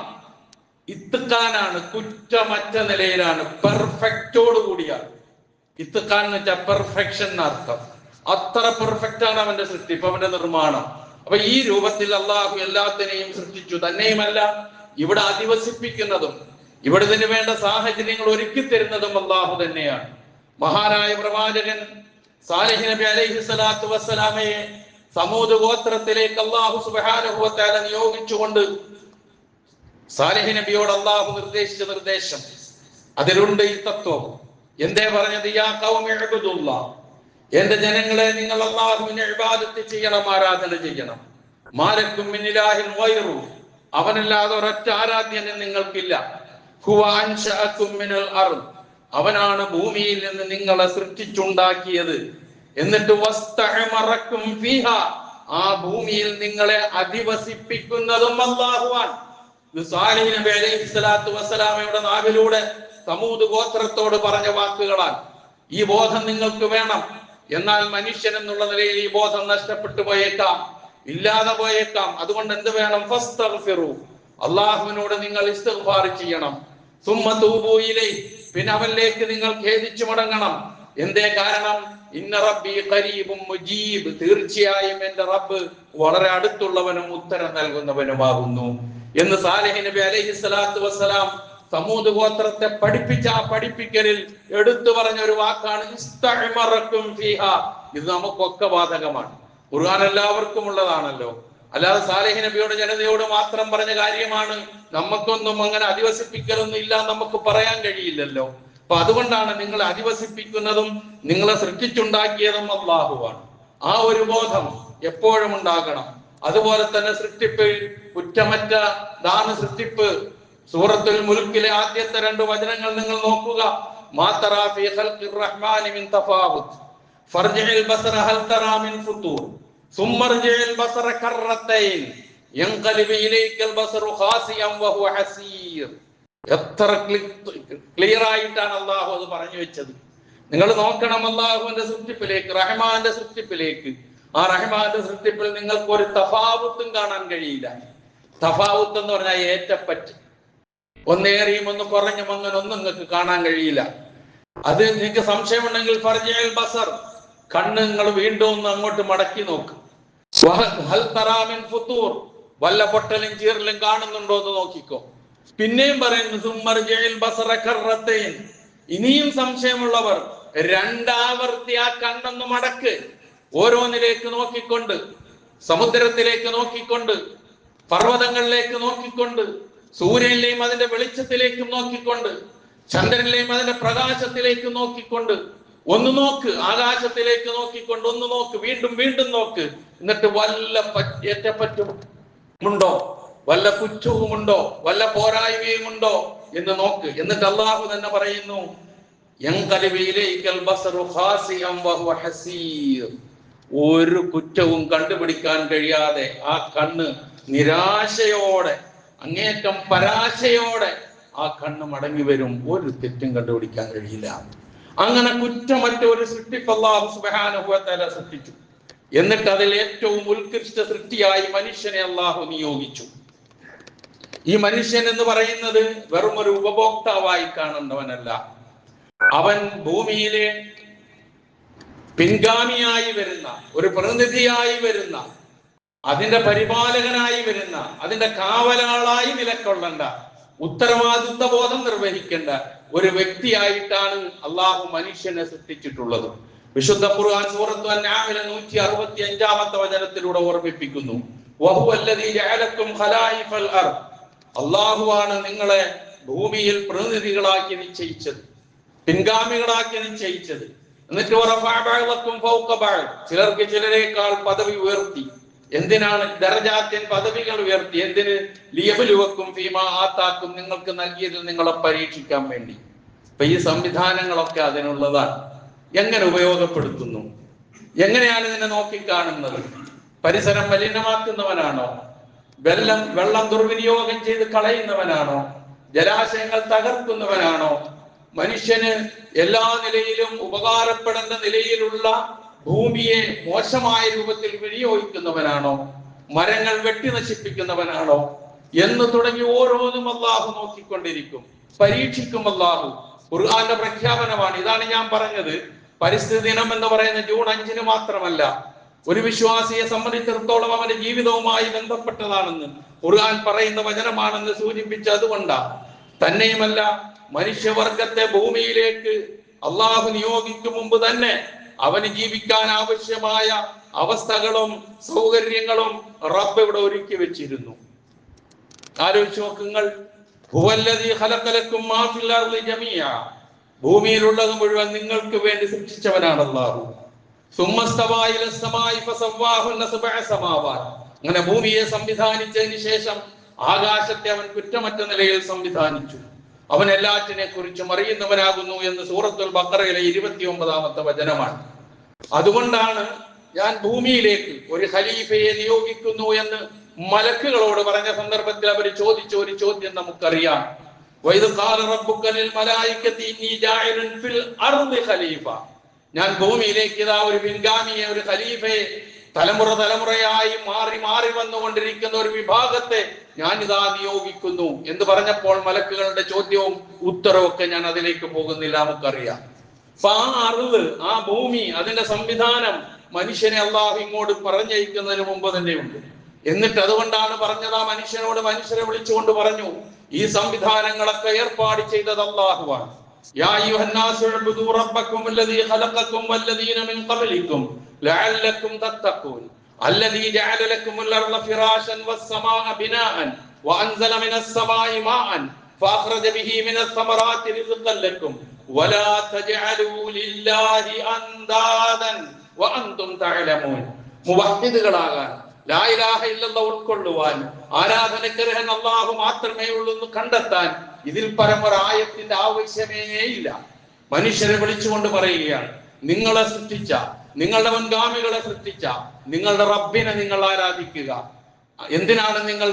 ഇത്ഖാനാണ്, കുറ്റമറ്റ നിലയിലാണ്, പെർഫെക്റ്റോട് കൂടിയാണ്. ഇത്ഖാൻ എന്ന് വെച്ചാൽ പെർഫെക്ഷൻ എന്നർത്ഥം. അത്ര പെർഫെക്റ്റ് ആണ് അവന്റെ സൃഷ്ടിപ്പ്, അവന്റെ നിർമ്മാണം. അപ്പൊ ഈ രൂപത്തിൽ അല്ലാഹു എല്ലാത്തിനെയും സൃഷ്ടിച്ചു. തന്നെയുമല്ല, ഇവിടെ അധിവസിപ്പിക്കുന്നതും ഇവിടെ ഇതിന് വേണ്ട സാഹചര്യങ്ങൾ ഒരുക്കി തരുന്നതും അല്ലാഹു തന്നെയാണ്. മഹാനായ പ്രവാചകൻ സാലിഹ് നബി അലൈഹിസ്സലാത്തു വസ്സലാമയെ സമൂദ് ഗോത്രത്തിലേക്ക് അല്ലാഹു സുബ്ഹാനഹു വ തആല നിയോഗിച്ചുകൊണ്ട് സാലിഹ് നബിയോട് അല്ലാഹു നിർദ്ദേശിച്ച നിർദ്ദേശം, അതിലുണ്ട് ഈ തത്വം. എന്തേ പറഞ്ഞത്? യാ ഖൗമി ഇബ്ദുല്ലാഹ്, എന്റെ ജനങ്ങളെ, നിങ്ങൾ അല്ലാഹുവിനെ ഇബാദത്ത് ചെയ്യണം, ആരാധന ചെയ്യണം. മാലക്കും മിൻ ഇലാഹിൻ ഗൈറു, അവനല്ലാതെ ഒരൊറ്റ ആരാധ്യനും നിങ്ങൾക്കില്ല. ഹുവ അൻശഅകും മിനൽ അർദ്, അവനാണ് ഭൂമിയിൽ നിന്ന് നിങ്ങളെ സൃഷ്ടിച്ചുണ്ടാക്കിയത്. എന്നിട്ട് വസ്തഅമറക്കും ഫീഹാ, ആ ഭൂമിയിൽ നിങ്ങളെ അധിവസിപ്പിക്കുന്നതും അല്ലാഹുവാൻ. സാലിഹ് നബി അലൈഹിസ്സലാത്തു വസ്സലാമയുടെ നാവിലൂടെ സമൂദ് ഗോത്രത്തോട് പറഞ്ഞ വാക്കുകളാണ്. ഈ ബോധം നിങ്ങൾക്ക് വേണം. എന്നാൽ മനുഷ്യൻ എന്നുള്ള നിലയിൽ ഈ ബോധം നഷ്ടപ്പെട്ടു പോയേക്കാം, ഇല്ലാതെ പോയേക്കാം. അതുകൊണ്ട് എന്ത് വേണം? ഫസ്തഗ്ഫിറു, അല്ലാഹുവിനോട് നിങ്ങൾ ഇസ്തിഗ്ഫാർ ചെയ്യണം. സുമ്മ തൂബൂ ഇലൈഹി, പിന്നെ അവനിലേക്ക് നിങ്ങൾ ഖേദിച്ചു മടങ്ങണം. എന്തേ കാരണം? ഇന്ന റബ്ബി ഖരീബും മുജീബ്, തീർച്ചയായും എന്റെ റബ്ബ് വളരെ അടുത്തുള്ളവനും ഉത്തരം നൽകുന്നവനുമാകുന്നു എന്ന് സാലിഹ് നബി അലൈഹിസ്സലാത്തു വസ്സലാം സമൂദ് ഗോത്രത്തെ പഠിപ്പിച്ച ആ പഠിപ്പിക്കലിൽ എടുത്തു പറഞ്ഞ ഒരു വാക്കാണ് ഇസ്തഅമറക്കും ഫീഹാ. ഇത് നമുക്കൊക്കെ ബാധകമാണ്. ഖുർആൻ എല്ലാവർക്കും ഉള്ളതാണല്ലോ. അല്ലാതെ സാലിഹ് നബിയോട് ജനതയോട് മാത്രം പറഞ്ഞ കാര്യമാണ്. നമുക്കൊന്നും അങ്ങനെ അധിവസിപ്പിക്കലൊന്നും ഇല്ല നമുക്ക് പറയാൻ കഴിയില്ലല്ലോ. അപ്പൊ അതുകൊണ്ടാണ് നിങ്ങളെ അധിവസിപ്പിക്കുന്നതും നിങ്ങളെ സൃഷ്ടിച്ചുണ്ടാക്കിയതും അല്ലാഹുവാണ്. ആ ഒരു ബോധം എപ്പോഴും ഉണ്ടാകണം. അതുപോലെ തന്നെ സൃഷ്ടിപ്പിൽ കുറ്റമറ്റതാണ് സൃഷ്ടിപ്പ്. സൂറത്തുൽ മുൽക്കിലെ ആദ്യത്തെ 2 വചനങ്ങൾ നിങ്ങൾ നോക്കുക. മാ തറാ ഫീ ഖൽഖിർ റഹ്മാനി മിൻ തഫാവുത് ഫർജിൽ ബസറ ഹൽ തറാ മിൻ ഫുതൂർ സുമ്മർജിൽ ബസറ കറത്തൈൻ യൻഖലിബു ഇലൈക്കൽ ബസറു ഖാസിയൻ വഹുവ ഹസീർ. എത്ര ക്ലിയർ ആയിട്ടാണ് അള്ളാഹു അത് പറഞ്ഞു വെച്ചത്. നിങ്ങൾ നോക്കണം അള്ളാഹുവിന്റെ സൃഷ്ടിപ്പിലേക്ക്, റഹ്മാന്റെ സൃഷ്ടിപ്പിലേക്ക്. ആ റഹ്മാന്റെ സൃഷ്ടിപ്പിൽ നിങ്ങൾക്ക് ഒരു തഫാവുത്തും കാണാൻ കഴിയില്ല. തഫാവുത്ത് എന്ന് പറഞ്ഞാൽ ഏറ്റപ്പറ്റ്, ഒന്നേറിയും ഒന്ന് കുറഞ്ഞും അങ്ങനെ ഒന്നും നിങ്ങൾക്ക് കാണാൻ കഴിയില്ല. അത് നിങ്ങൾക്ക് സംശയമുണ്ടെങ്കിൽ ഫർജിഉൽ ബസർ, കണ്ണ് നിങ്ങൾ വീണ്ടും ഒന്ന് അങ്ങോട്ട് മടക്കി നോക്ക്. ഹൽ തറാ മിൻ ഫുതൂർ, വല്ല പൊട്ടലും ചീറലും കാണുന്നുണ്ടോ എന്ന് നോക്കിക്കോ. പിന്നെയും പറയുന്നു സുമ്മർജിഉൽ ബസറ കറത്തൈൻ, ഇനിയും സംശയമുള്ളവർ രണ്ടാവർത്തി ആ കണ്ണൊന്ന് മടക്ക്. ഓരോന്നിലേക്ക് നോക്കിക്കൊണ്ട്, സമുദ്രത്തിലേക്ക് നോക്കിക്കൊണ്ട്, പർവ്വതങ്ങളിലേക്ക് നോക്കിക്കൊണ്ട്, സൂര്യനിലെയും അതിന്റെ വെളിച്ചത്തിലേക്കും നോക്കിക്കൊണ്ട്, ചന്ദ്രനിലെയും അതിന്റെ പ്രകാശത്തിലേക്കും നോക്കിക്കൊണ്ട്, ഒന്ന് നോക്ക്. ആകാശത്തിലേക്ക് നോക്കിക്കൊണ്ട് ഒന്ന് നോക്ക്, വീണ്ടും വീണ്ടും നോക്ക്. എന്നിട്ട് വല്ല ഏറ്റപ്പറ്റുമുണ്ടോ, വല്ല കുറ്റവുമുണ്ടോ, വല്ല പോരായ്മയുമുണ്ടോ എന്ന് നോക്ക്. എന്നിട്ട് അള്ളാഹു തന്നെ പറയുന്നു, ഒരു കുറ്റവും കണ്ടുപിടിക്കാൻ കഴിയാതെ ആ കണ്ണ് നിരാശയോടെ, അങ്ങേറ്റം പരാശയോടെ ആ കണ്ണ് മടങ്ങി വരും. ഒരു തെറ്റും കണ്ടുപിടിക്കാൻ കഴിയില്ല. അങ്ങനെ കുറ്റമറ്റ ഒരു സൃഷ്ടിപ്പ് അല്ലാഹു സുബ്ഹാനഹു വ തആല സൃഷ്ടിച്ചു. എന്നിട്ട് അതിൽ ഏറ്റവും ഉത്കൃഷ്ട സൃഷ്ടിയായി മനുഷ്യനെ അല്ലാഹു നിയോഗിച്ചു. ഈ മനുഷ്യൻ എന്ന് പറയുന്നത് വെറും ഒരു ഉപഭോക്താവായി കാണേണ്ടവനല്ല. അവൻ ഭൂമിയിലെ പിൻഗാമിയായി വരുന്ന, ഒരു പ്രതിനിധിയായി വരുന്ന, അതിന്റെ പരിപാലകനായി വരുന്ന, അതിന്റെ കാവലാളായി നിലകൊള്ളേണ്ട, ഉത്തരവാദിത്വ ബോധം നിർവഹിക്കേണ്ട ഒരു വ്യക്തിയായിട്ടാണ് അള്ളാഹു മനുഷ്യനെ സൃഷ്ടിച്ചിട്ടുള്ളത്. വിശുദ്ധ ഖുർആൻ സൂറത്തുൽ അൻആമിലെ 165-ാമത്തെ വചനത്തിലൂടെ ഓർമ്മിപ്പിക്കുന്നു, വഹുവല്ലദീ ജഅലക്കും ഖലായിഫൽ അർദ്, അള്ളാഹുവാണ് നിങ്ങളെ ഭൂമിയിൽ പ്രതിനിധികളാക്കി നിശ്ചയിച്ചത്, പിൻഗാമികളാക്കി നിശ്ചയിച്ചത്. എന്നിട്ട് ചിലർക്ക് ചിലരേക്കാൾ പദവി ഉയർത്തി. എന്തിനാണ്? ദറജാത്തിൻ, പദവികൾ ഉയർത്തി. എന്തിന്? ലിയബ്ലുവക്കും ഫീമാ ആതാക്കും, നിങ്ങൾക്ക് നൽകിയതിൽ നിങ്ങളെ പരീക്ഷിക്കാൻ വേണ്ടി. അപ്പൊ ഈ സംവിധാനങ്ങളൊക്കെ അതിനുള്ളതാണ്. എങ്ങനെ ഉപയോഗപ്പെടുത്തുന്നു, എങ്ങനെയാണ് ഇതിനെ നോക്കിക്കാണുന്നത്? പരിസരം മലിനമാക്കുന്നവനാണോ? വെള്ളം ദുർവിനിയോഗം ചെയ്ത് കളയുന്നവനാണോ? ജലാശയങ്ങൾ തകർക്കുന്നവനാണോ? മനുഷ്യന് എല്ലാ നിലയിലും ഉപകാരപ്പെടേണ്ട നിലയിലുള്ള ഭൂമിയെ മോശമായ രൂപത്തിൽ വിനിയോഗിക്കുന്നവനാണോ? മരങ്ങൾ വെട്ടി നശിപ്പിക്കുന്നവനാണോ? എന്ന് തുടങ്ങി ഓരോന്നും അല്ലാഹു നോക്കിക്കൊണ്ടിരിക്കും, പരീക്ഷിക്കും അല്ലാഹു. ഖുർആന്റെ പ്രഖ്യാപനമാണ്. ഇതാണ് ഞാൻ പറഞ്ഞത്, പരിസ്ഥിതി ദിനം എന്ന് പറയുന്ന ജൂൺ 5-ന് മാത്രമല്ല, ഒരു വിശ്വാസിയെ സംബന്ധിച്ചിടത്തോളം അവന്റെ ജീവിതവുമായി ബന്ധപ്പെട്ടതാണെന്ന് ഖുർആൻ പറയുന്ന വചനമാണെന്ന് സൂചിപ്പിച്ച് അതുകൊണ്ടാണ്. തന്നെയുമല്ല, മനുഷ്യവർഗത്തെ ഭൂമിയിലേക്ക് അള്ളാഹു നിയോഗിക്കും മുമ്പ് തന്നെ അവന് ജീവിക്കാൻ ആവശ്യമായ അവസ്ഥകളും സൗകര്യങ്ങളും റബ്ബ് ഇവിടെ ഒരുക്കി വെച്ചിരുന്നു. ആലോചിച്ച് നോക്കുങ്ങൾ. ഹുവല്ലദീ ഖലഖലക്കും മാ ഫിൽ അർളി ജമീഅ, ഭൂമിയിലുള്ളത് മുഴുവൻ നിങ്ങൾക്ക് വേണ്ടി സൃഷ്ടിച്ചവനാണ് അല്ലാഹു. സുമ്മസ്തവാ ഇലസ് സമാഇ ഫസവ്വാഹുന്ന സബ്അ സമാവാത്, അങ്ങനെ ഭൂമിയെ സംവിധാനിച്ചതിന് ശേഷം ആകാശത്തെ അവൻ കുറ്റമറ്റ നിലയിൽ സംവിധാനിച്ചു. അവൻ എല്ലാറ്റിനെ കുറിച്ചും അറിയുന്നവനാകുന്നു എന്ന് സൂറത്തുൽ ബഖറയിലെ 29-ാമത്തെ വചനമാണ്. അതുകൊണ്ടാണ് ഞാൻ ഭൂമിയിലേക്ക് ഒരു ഖലീഫയെ നിയോഗിക്കുന്നു എന്ന് മലക്കുകളോട് പറഞ്ഞ സന്ദർഭത്തിൽ അവർ ചോദിച്ച ഒരു ചോദ്യം നമുക്കറിയാം. വഇദ് ഖാല റബ്ബുക ലിൽ മലായികതി ഇന്നി ജാഇലുൻ ഫിൽ അർളി ഖലീഫ, ഞാൻ ഭൂമിയിലേക്ക് ഇതാ ഒരു പിൻഗാമിയെ, ഒരു ഖലീഫയെ, തലമുറയായി മാറി വന്നുകൊണ്ടിരിക്കുന്ന ഒരു വിഭാഗത്തെ ഞാൻ ഇതാ നിയോഗിക്കുന്നു എന്ന് പറഞ്ഞപ്പോൾ മലക്കുകളുടെ ചോദ്യവും ഉത്തരവും ഒക്കെ ഞാൻ അതിലേക്ക് പോകുന്നില്ല, നമുക്കറിയാം. അപ്പൊ ആ അറിവ്, ആ ഭൂമി, അതിന്റെ സംവിധാനം മനുഷ്യനെ അള്ളാഹു ഇങ്ങോട്ട് പറഞ്ഞയക്കുന്നതിന് മുമ്പ് തന്നെയുണ്ട്. എന്നിട്ട് അതുകൊണ്ടാണ് പറഞ്ഞത്, ആ മനുഷ്യനോട് മനുഷ്യരെ വിളിച്ചുകൊണ്ട് പറഞ്ഞു, ഈ സംവിധാനങ്ങളൊക്കെ ഏർപ്പാട് ചെയ്തത് അള്ളാഹുവാണ്. യാ അയ്യുഹന്നാസു ഉബ്ദു റബ്ബക്കും അല്ലദീ ഖലഖക്കും വല്ലദീന മിൻ ഖബ്ലിക്കും ലഅല്ലക്കും തത്തഖൂൻ അല്ലദീ ജഅല ലക്കുമുൽ അർള ഫിറാശൻ വസ്സമാഅ ബിനാഅൻ വഅൻസല മിനസ് സമാഇ മാഅൻ ഫഅഖ്റജ ബിഹി മിനസ് സമറാത്തി റിസ്ഖൻ ലക്കും വലാ തജ്അലൂ ലില്ലാഹി അൻദാദൻ വഅൻതും തഅലമൂൻ. മുവഹ്ഹിദുകളാകാൻ, ലാ ഇലാഹ ഇല്ലല്ലാഹ് ഉൾക്കൊള്ളുവാൻ, ആരാധനക്കർഹൻ അല്ലാഹു മാത്രമേ ഉള്ളൂ എന്ന് കണ്ടെത്താൻ ഇതിൽ പരം ഒരു ആയത്തിന്റെ ആവശ്യമേ ഇല്ല. മനുഷ്യരെ വിളിച്ചുകൊണ്ട് പറയുകയാണ്, നിങ്ങളെ സൃഷ്ടിച്ച, നിങ്ങളുടെ മുൻഗാമികളെ സൃഷ്ടിച്ച നിങ്ങളുടെ റബ്ബിനെ നിങ്ങൾ ആരാധിക്കുക. എന്തിനാണ്? നിങ്ങൾ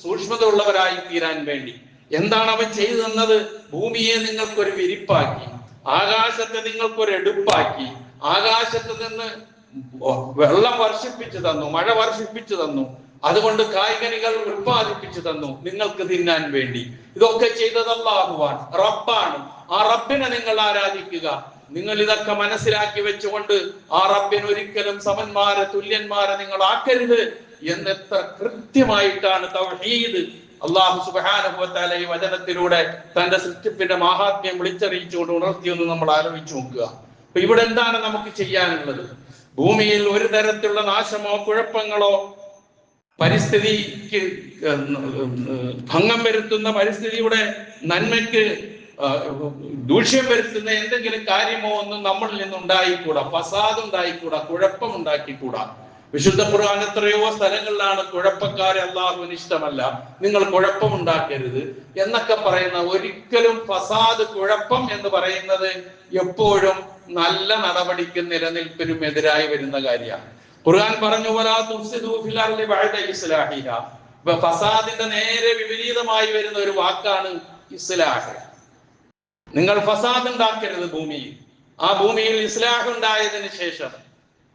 സൂക്ഷ്മത ഉള്ളവരായി തീരാൻ വേണ്ടി, എന്താണ് അവൻ ചെയ്തു തന്നത്? ഭൂമിയെ നിങ്ങൾക്കൊരു വിരിപ്പാക്കി, ആകാശത്തെ നിങ്ങൾക്കൊരു എടുപ്പാക്കി, ആകാശത്ത് നിന്ന് വെള്ളം വർഷിപ്പിച്ചു തന്നു, മഴ വർഷിപ്പിച്ചു തന്നു, അതുകൊണ്ട് കായ്കനികൾ ഉത്പാദിപ്പിച്ചു തന്നു നിങ്ങൾക്ക് തിന്നാൻ വേണ്ടി. ഇതൊക്കെ ചെയ്തത് അല്ലാഹുവാണ്, റബ്ബാണ്. ആ റബ്ബിനെ നിങ്ങൾ ആരാധിക്കുക. നിങ്ങൾ ഇതൊക്കെ മനസ്സിലാക്കി വെച്ചുകൊണ്ട് ആ റബ്ബിന് ഒരിക്കലും സമന്മാരെ തുല്യന്മാരെ നിങ്ങൾ ആക്കരുത് എന്നെത്ര കൃത്യമായിട്ടാണ് തൗഹീദ് അല്ലാഹു സുബ്ഹാനഹു വ തആല ഈ വചനത്തിലൂടെ തന്റെ സൃഷ്ടിപ്പിന്റെ മഹാത്മ്യം വിളിച്ചറിയിച്ചുകൊണ്ട് ഉണർത്തിയെന്ന് നമ്മൾ ആലോചിച്ചു നോക്കുക. അപ്പൊ ഇവിടെ എന്താണ് നമുക്ക് ചെയ്യാനുള്ളത്? ഭൂമിയിൽ ഒരു തരത്തിലുള്ള നാശമോ കുഴപ്പങ്ങളോ പരിസ്ഥിതിക്ക് ഭംഗം വരുത്തുന്ന, പരിസ്ഥിതിയുടെ നന്മയ്ക്ക് ദൂഷ്യം വരുത്തുന്ന എന്തെങ്കിലും കാര്യമോ ഒന്നും നമ്മളിൽ നിന്ന് ഉണ്ടായിക്കൂടാ. ഫസാദ് ഉണ്ടായിക്കൂടാ, കുഴപ്പം ഉണ്ടാക്കിക്കൂടാ. വിശുദ്ധ ഖുർആൻ എത്രയോ സ്ഥലങ്ങളിലാണ് കുഴപ്പക്കാരെ അല്ലാഹുവിന് ഇഷ്ടമല്ല, നിങ്ങൾ കുഴപ്പമുണ്ടാക്കരുത് എന്നൊക്കെ പറയുന്ന. ഒരിക്കലും ഫസാദ്, കുഴപ്പം എന്ന് പറയുന്നത് എപ്പോഴും നല്ല നടപടിക്കും നിലനിൽപ്പിനും എതിരായി വരുന്ന കാര്യമാണ്. ഖുർആൻ പറഞ്ഞു വലാ തുഫ്സിദൂ ഫിൽ അർളി ബഅദ ഇസ്ലാഹിഹാ. ഫസാദിന്റെ നേരെ വിപരീതമായി വരുന്ന ഒരു വാക്കാണ് ഇസ്ലാഹ്. നിങ്ങൾ ഫസാദ് ഉണ്ടാക്കരുത് ഭൂമിയിൽ. ആ ഭൂമിയിൽ ഇസ്ലാഹ് ഉണ്ടായതിനു ശേഷം,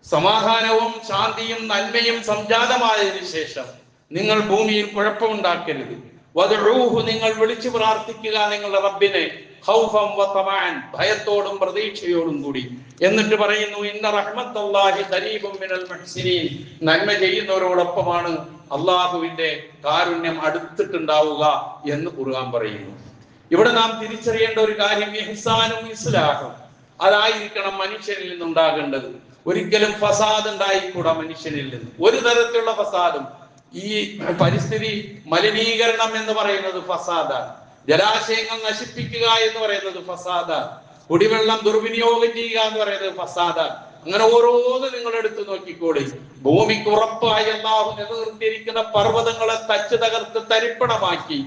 സമാധാനവും ശാന്തിയും നന്മയും സംജാതമായതിനു ശേഷം നിങ്ങൾ ഭൂമിയിൽ കുഴപ്പമുണ്ടാക്കരുത്. വദ്ഉഹു, നിങ്ങൾ വിളിച്ചു പ്രാർത്ഥിക്കുക നിങ്ങളുടെ റബ്ബിനെ, ഖൗഫൻ വ തമഅൻ, ഭയത്തോടും പ്രതീക്ഷയോടും കൂടി. എന്നിട്ട് പറയുന്നു ഇന്ന റഹ്മത്തുള്ളാഹി ഖരീബും മിനൽ മുഹ്സിനീൻ, നന്മ ചെയ്യുന്നവരോടൊപ്പമാണ് അള്ളാഹുവിന്റെ കാരുണ്യം അടുത്തിട്ടുണ്ടാവുക എന്ന് ഖുർആൻ പറയുന്നു. ഇവിടെ നാം തിരിച്ചറിയേണ്ട ഒരു കാര്യം ഇഹ്സാനും ഇസ്ലാഹും അതായിരിക്കണം മനുഷ്യനിൽ നിന്നുണ്ടാകേണ്ടത്. ഒരിക്കലും ഫസാദ് ഉണ്ടായിക്കൂടാ മനുഷ്യനിൽ നിന്ന്, ഒരു തരത്തിലുള്ള ഫസാദും. ഈ പരിസ്ഥിതി മലിനീകരണം എന്ന് പറയുന്നത് ഫസാദാണ്. ജലാശയങ്ങൾ നശിപ്പിക്കുക എന്ന് പറയുന്നത് ഫസാദാണ്. കുടിവെള്ളം ദുർവിനിയോഗം ചെയ്യുക എന്ന് പറയുന്നത് ഫസാദാണ്. അങ്ങനെ ഓരോന്ന് നിങ്ങൾ എടുത്തു നോക്കിക്കോളി. ഭൂമിക്ക് ഉറപ്പായി അല്ലാഹു നിലനിർത്തിയിരിക്കുന്ന പർവ്വതങ്ങളെ തച്ച് തകർത്ത് തരിപ്പണമാക്കി